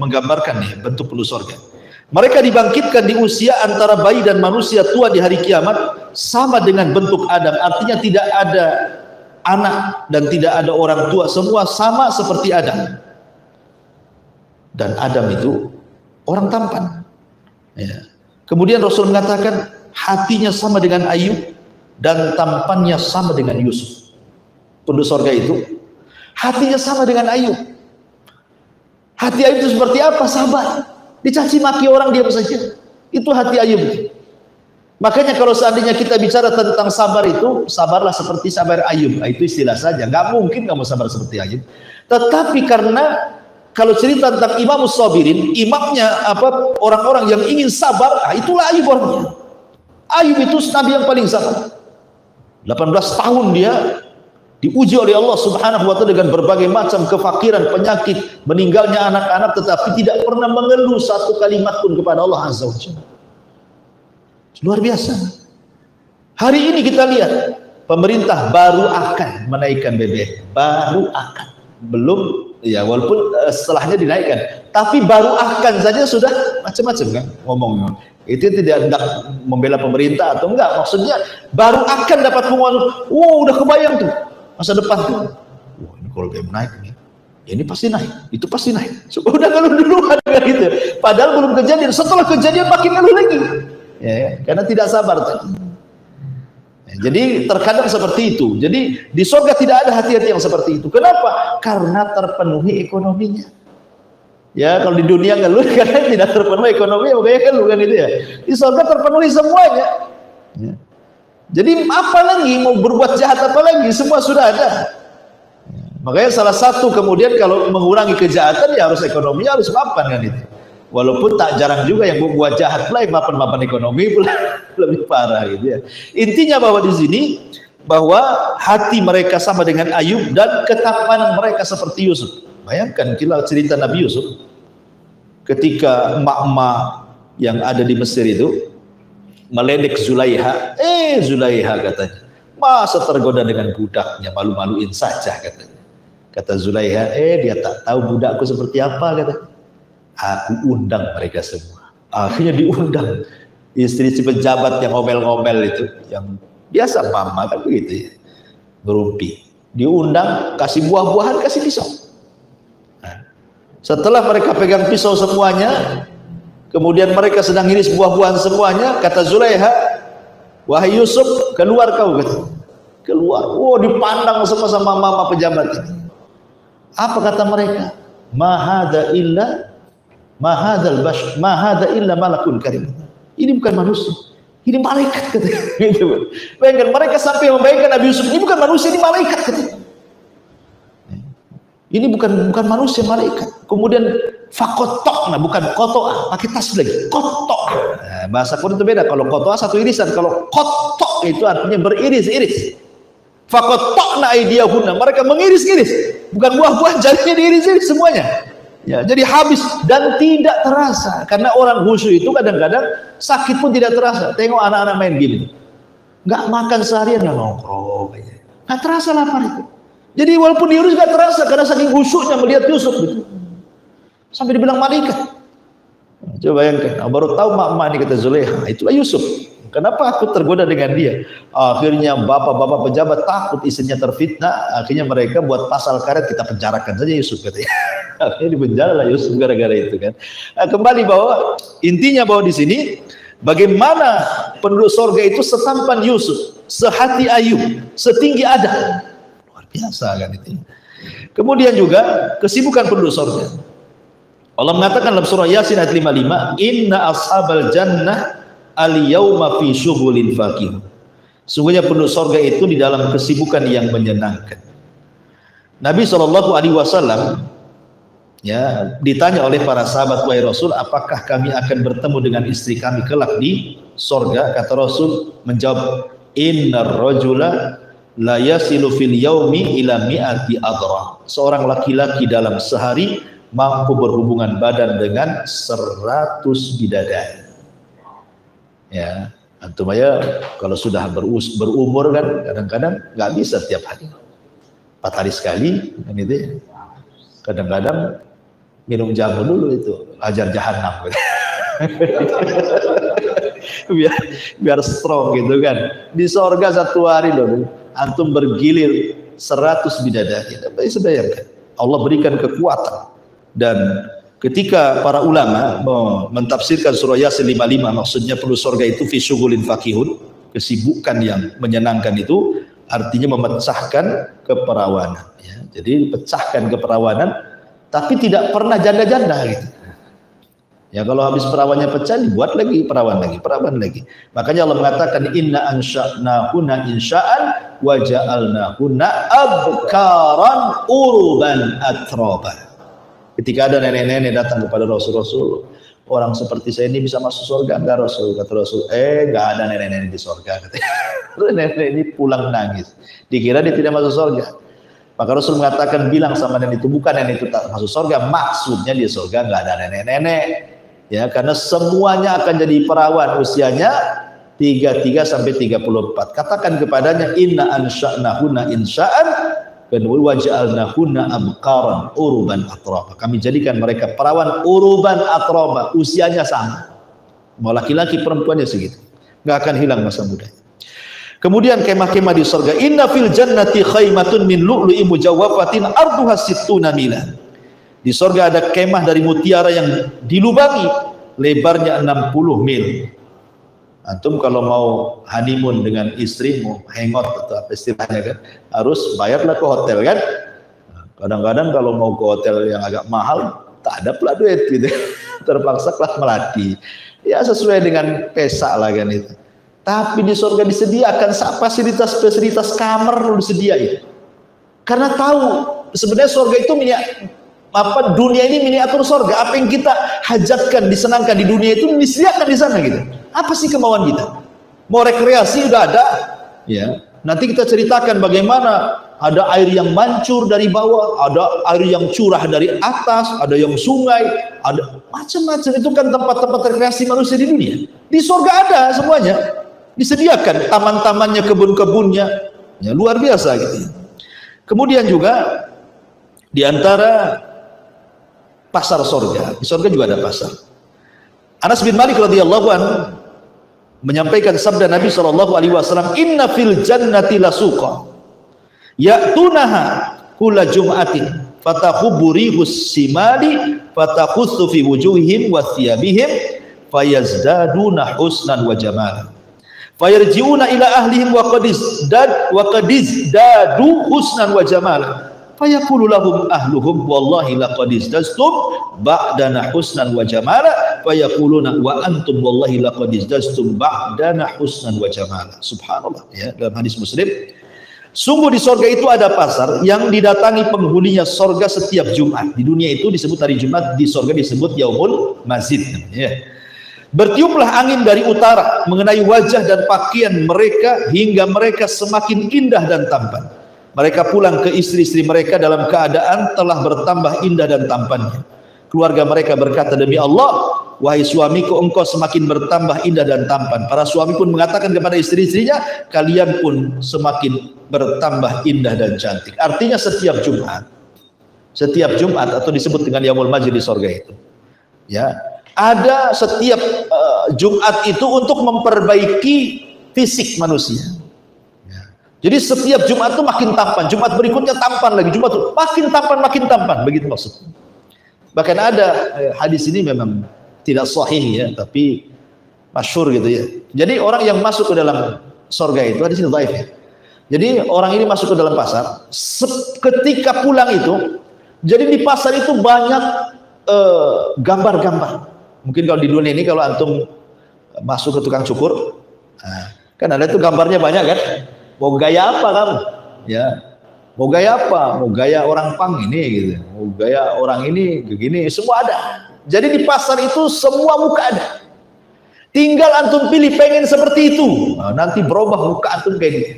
menggambarkan nih bentuk penduduk surga. Mereka dibangkitkan di usia antara bayi dan manusia tua di hari kiamat sama dengan bentuk Adam. Artinya tidak ada anak dan tidak ada orang tua, semua sama seperti Adam. Dan Adam itu orang tampan. Ya. Kemudian Rasul mengatakan hatinya sama dengan Ayub dan tampannya sama dengan Yusuf. Penduduk surga itu hatinya sama dengan Ayub. Hati Ayub itu seperti apa? Sabar. Dicaci maki orang diam saja. Itu hati Ayub. Makanya kalau seandainya kita bicara tentang sabar itu, sabarlah seperti sabar Ayub. Itu istilah saja. Gak mungkin kamu sabar seperti Ayub. Tetapi karena kalau cerita tentang Imam Sabirin, imamnya apa, orang-orang yang ingin sabar, itulah Ayub orangnya. Ayub itu nabi yang paling sabar. 18 tahun dia diuji oleh Allah Subhanahu wa ta'ala dengan berbagai macam kefakiran, penyakit, meninggalnya anak-anak, tetapi tidak pernah mengeluh satu kalimat pun kepada Allah Azza wa Jalla. Luar biasa. Hari ini kita lihat pemerintah baru akan menaikkan BBM, baru akan, belum ya, walaupun setelahnya dinaikkan, tapi baru akan saja sudah macam-macam kan ngomong. Itu tidak hendak membela pemerintah atau enggak, maksudnya baru akan dapat penguatan. Wow, udah kebayang tuh masa depan tuh. Wah, ini kalau BBM naik nih, ya ini pasti naik, itu pasti naik. Udah kalau duluan kan gitu. Padahal belum kejadian, setelah kejadian makin ngeluh lagi. Ya, karena tidak sabar tadi. Ya, jadi terkadang seperti itu. Jadi di surga tidak ada hati-hati yang seperti itu. Kenapa? Karena terpenuhi ekonominya. Ya, kalau di dunia ngeluh karena tidak terpenuhi ekonomi, makanya ngeluh kan itu ya. Di surga terpenuhi semuanya. Ya. Jadi apa lagi mau berbuat jahat apa lagi? Semua sudah ada. Ya. Makanya salah satu kemudian kalau mengurangi kejahatan ya harus ekonominya harus mapan kan itu. Walaupun tak jarang juga yang membuat jahat lah, mapan-mapan ekonomi pula lebih parah gitu ya. Intinya bahwa di sini bahwa hati mereka sama dengan Ayub dan ketampanan mereka seperti Yusuf. Bayangkan kita cerita Nabi Yusuf ketika emak-emak yang ada di Mesir itu meledek Zulaiha. Zulaiha katanya, masa tergoda dengan budaknya, malu-maluin saja katanya. Kata Zulaiha, dia tak tahu budakku seperti apa katanya. Aku undang mereka semua. Akhirnya diundang istri si pejabat yang ngomel-ngomel itu, yang biasa mama kan begitu ya, ngerumpi. Diundang, kasih buah-buahan, kasih pisau. Nah, setelah mereka pegang pisau semuanya, kemudian mereka sedang iris buah-buahan semuanya, kata Zulaiha, wahai Yusuf, keluar kau kata. Keluar. Oh, dipandang semua sama mama pejabat itu. Apa kata mereka? Mahadal illa malakun karim. Ini bukan manusia, ini malaikat katanya. Gitu. Bayangkan mereka sampai membayangkan Nabi Yusuf ini bukan manusia, ini malaikat katanya. Ini bukan manusia, malaikat. Kemudian fakotokna, bukan kotoa, pakai tas lagi. Kotok. Nah, bahasa Quran itu beda. Kalau kotoa satu irisan, kalau kotok itu artinya beriris-iris. Fakotokna aidiyahunna, mereka mengiris-iris. Bukan buah-buah, jadinya diiris-iris semuanya. Ya, jadi habis dan tidak terasa karena orang khusyuk itu kadang-kadang sakit pun tidak terasa. Tengok anak-anak main game, nggak makan seharian nggak nongkrong, nggak terasa lapar itu. Jadi walaupun diurus nggak terasa karena saking khusyuknya melihat Yusuf gitu. Sampai dibilang malaikat. Coba bayangkan, baru tahu mak-mak ini kata Zulekha, itulah Yusuf. Kenapa aku tergoda dengan dia? Akhirnya bapak-bapak pejabat takut istrinya terfitnah. Akhirnya mereka buat pasal karet, kita penjarakan saja Yusuf katanya. Akhirnya dipenjara lah Yusuf gara-gara itu kan. Nah, kembali bahwa intinya bahwa di sini bagaimana penduduk sorga itu setampan Yusuf, sehati Ayub, setinggi Adam. Luar biasa kan itu. Kemudian juga kesibukan penduduk sorga. Allah mengatakan dalam surah Yasin ayat 55, Inna ashabal jannah al-yawma fi syughulin faqih. Sungguhnya penduduk sorga itu di dalam kesibukan yang menyenangkan. Nabi SAW ya ditanya oleh para sahabat, wahai Rasul, apakah kami akan bertemu dengan istri kami kelak di sorga? Kata Rasul menjawab, innar rajula la yasilu fil yaumi ila mi'ati adra. Seorang laki-laki dalam sehari mampu berhubungan badan dengan 100 bidadari. Ya, antum aja kalau sudah berumur kan kadang-kadang nggak bisa setiap hari, 4 hari sekali kan itu ya. Kadang-kadang minum jamu dulu itu ajar jahanam biar strong gitu kan. Di sorga 1 hari loh antum bergilir 100 bidadari. Bisa bayangkan Allah berikan kekuatan. Dan ketika para ulama mentafsirkan surah Yasin 55, maksudnya penduduk surga itu fi syughulin faqihun, kesibukan yang menyenangkan itu artinya memecahkan keperawanan ya. Jadi pecahkan keperawanan tapi tidak pernah janda-janda gitu. Ya kalau habis perawannya pecah dibuat lagi perawan lagi. Makanya Allah mengatakan inna ansha'nahunna insha'an wa ja'alnahunna abkaran uruban atraban. Ketika ada nenek-nenek datang kepada Rasul, orang seperti saya ini bisa masuk surga enggak Rasul? Kata Rasul, enggak ada nenek-nenek di surga. Nenek ini pulang nangis. Dikira dia tidak masuk surga. Maka Rasul mengatakan, bilang sama nenek itu, bukan nenek itu tak masuk surga, maksudnya di surga enggak ada nenek-nenek. Ya, karena semuanya akan jadi perawan usianya 33 sampai 34. Katakan kepadanya, inna ansha'nahunna insha'an wa ja'alnahunna abqaran uruban atraba. Kami jadikan mereka perawan uruban atraba, usianya sama. Mau laki-laki perempuannya segitu. Enggak akan hilang masa muda. Kemudian kemah-kemah di surga. Inna fil jannati khaymatun min lu'lu'in mujawwafatin arduha sittuna mila. Di surga ada kemah dari mutiara yang dilubangi, lebarnya 60 mil. Antum kalau mau honeymoon dengan istri, mau hangout atau apa istilahnya kan, harus bayarlah ke hotel kan. Kadang-kadang kalau mau ke hotel yang agak mahal, tak ada pula duit gitu. Terpaksa kelas melati. Ya sesuai dengan pesa lah kan itu. Tapi di surga disediakan fasilitas kamar disediain. Karena tahu sebenarnya surga itu dunia ini miniatur surga. Apa yang kita hajatkan, disenangkan di dunia itu disediakan di sana gitu. Apa sih kemauan kita? Mau rekreasi udah ada, ya. Nanti kita ceritakan bagaimana ada air yang mancur dari bawah, ada air yang curah dari atas, ada yang sungai, ada macam-macam. Itu kan tempat-tempat rekreasi manusia di dunia. Di surga ada semuanya, disediakan taman-tamannya, kebun-kebunnya, ya luar biasa gitu. Kemudian juga di antara pasar surga, di surga juga ada pasar. Anas bin Malik radhiyallahu anhu menyampaikan sabda Nabi SAW, inna fil jannati lasuqa ya'tunaha kulla jum'atin fatakhubburihus simali fatakhussu fi wujuhihim wa thiyabihim fayazdaduna husnan wa jamalan fayarji'una ila ahlihim wa qadizdadu husnan wa jamalan fayaqulu lahum ahluhum wallahi laqad izdastum ba'dana husnan wa jamala fayaquluna wa antum wallahi laqad izdastum ba'dana husnan wa jamala. Subhanallah ya, dalam hadis Muslim, sungguh di surga itu ada pasar yang didatangi penghuninya surga setiap Jumat. Di dunia itu disebut hari Jumat, di surga disebut Yaumul Mazid ya. Bertiuplah angin dari utara mengenai wajah dan pakaian mereka hingga mereka semakin indah dan tampan. Mereka pulang ke istri-istri mereka dalam keadaan telah bertambah indah dan tampannya. keluarga mereka berkata, demi Allah, wahai suamiku, engkau semakin bertambah indah dan tampan. Para suami pun mengatakan kepada istri-istrinya, kalian pun semakin bertambah indah dan cantik. Artinya setiap Jumat atau disebut dengan Yaumul Majid di surga itu, ya, ada setiap Jumat itu untuk memperbaiki fisik manusia. Jadi setiap Jumat itu makin tampan, Jumat berikutnya tampan lagi, Jumat itu makin tampan, begitu maksudnya. Bahkan ada hadis ini memang tidak sahih ya, tapi masyhur gitu ya. Jadi orang yang masuk ke dalam surga itu, hadis ini dhaif ya. Jadi orang ini masuk ke dalam pasar, ketika pulang itu, jadi di pasar itu banyak gambar-gambar. Mungkin kalau di dunia ini kalau antum masuk ke tukang cukur, kan ada itu gambarnya banyak kan. Mau gaya apa kamu? Ya, mau gaya apa? Mau gaya orang pang ini gitu. Mau gaya orang ini begini, semua ada. Jadi di pasar itu semua muka ada. Tinggal antum pilih pengen seperti itu. Nah, nanti berubah muka antum kayak gitu.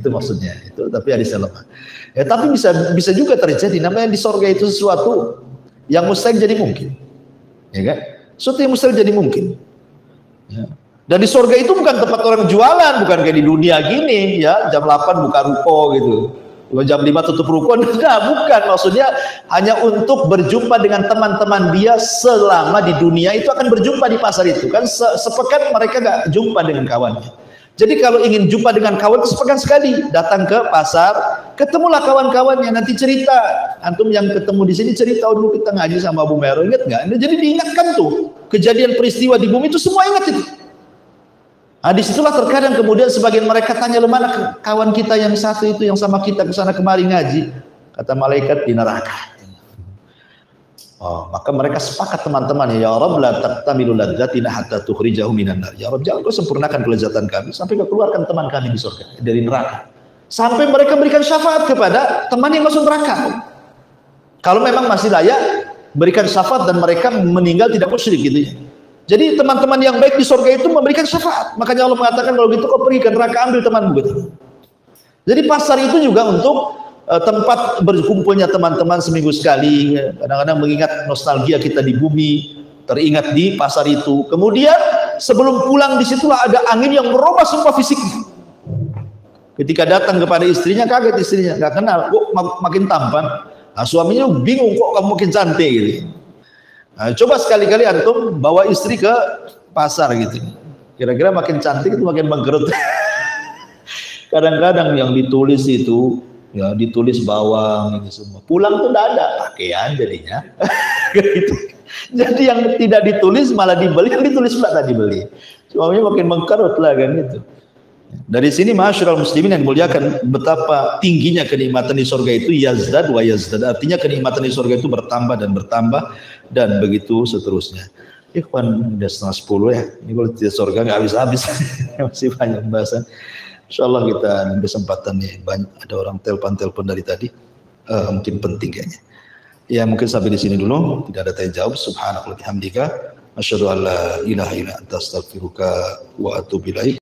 Itu maksudnya. Itu tapi hadis lemah. Ya, tapi bisa juga terjadi. Namanya di surga itu sesuatu yang mustahil jadi mungkin. Ya kan? Sesuatu yang mustahil jadi mungkin. Ya. Dan di surga itu bukan tempat orang jualan, bukan kayak di dunia gini ya, jam 8 buka ruko gitu, jam 5 tutup ruko. Nah, bukan, maksudnya hanya untuk berjumpa dengan teman-teman dia selama di dunia itu akan berjumpa di pasar itu kan, sepekan mereka nggak jumpa dengan kawannya. Jadi kalau ingin jumpa dengan kawan itu sepekan sekali datang ke pasar, ketemulah kawan-kawannya, nanti cerita. Antum yang ketemu di sini cerita, oh, dulu kita ngaji sama Abu Mero, ingat nggak? Jadi diingatkan tuh kejadian peristiwa di bumi itu semua ingat itu. Nah, disitulah terkadang kemudian sebagian mereka tanya, mana kawan kita yang satu itu yang sama kita kesana kemari ngaji? Kata malaikat, di neraka. Oh, maka mereka sepakat teman-teman, ya Rabb, la taqtamilu ladzatina hatta tukhrijahu minan nar. Ya Rabb, jangan kau sempurnakan kelezatan kami sampai kau keluarkan teman kami di surga dari neraka. Sampai mereka berikan syafaat kepada teman yang masuk neraka. Kalau memang masih layak, berikan syafaat dan mereka meninggal tidak musyrik gitu ya. Jadi teman-teman yang baik di surga itu memberikan syafaat. Makanya Allah mengatakan, kalau gitu kau pergi ke neraka, ambil temanmu gitu. Jadi pasar itu juga untuk tempat berkumpulnya teman-teman seminggu sekali. Kadang-kadang mengingat nostalgia kita di bumi, teringat di pasar itu. Kemudian sebelum pulang disitulah ada angin yang merubah semua fisiknya. Ketika datang kepada istrinya, kaget istrinya, nggak kenal, kok makin tampan. Nah, suaminya bingung, kok kamu makin cantik gitu. Nah, coba sekali-kali antum bawa istri ke pasar gitu. Kira-kira makin cantik itu makin bangkrut. Kadang-kadang yang ditulis itu, ya ditulis bawang ini semua. Pulang tuh enggak ada pakaian jadinya. Gitu. Jadi yang tidak ditulis malah dibeli, yang ditulis pula tak dibeli. Suaminya makin bangkrut lah kan gitu. Dari sini ma'asyiral muslimin yang dimuliakan, betapa tingginya kenikmatan di surga itu, yazdad wa yazdad. Artinya kenikmatan di surga itu bertambah dan bertambah dan begitu seterusnya. Ikhwan, udah 9:30 ya. Ini kalau di surga nggak habis-habis. Masih banyak pembahasan. Insyaallah kita ada kesempatan nih, banyak ada orang telepon dari tadi. Mungkin penting kayaknya. Ya mungkin sampai di sini dulu, tidak ada tanya jawab. Subhanallah bihamdika, asyhadu an la ilaha illa anta astaghfiruka wa atubu ilaik.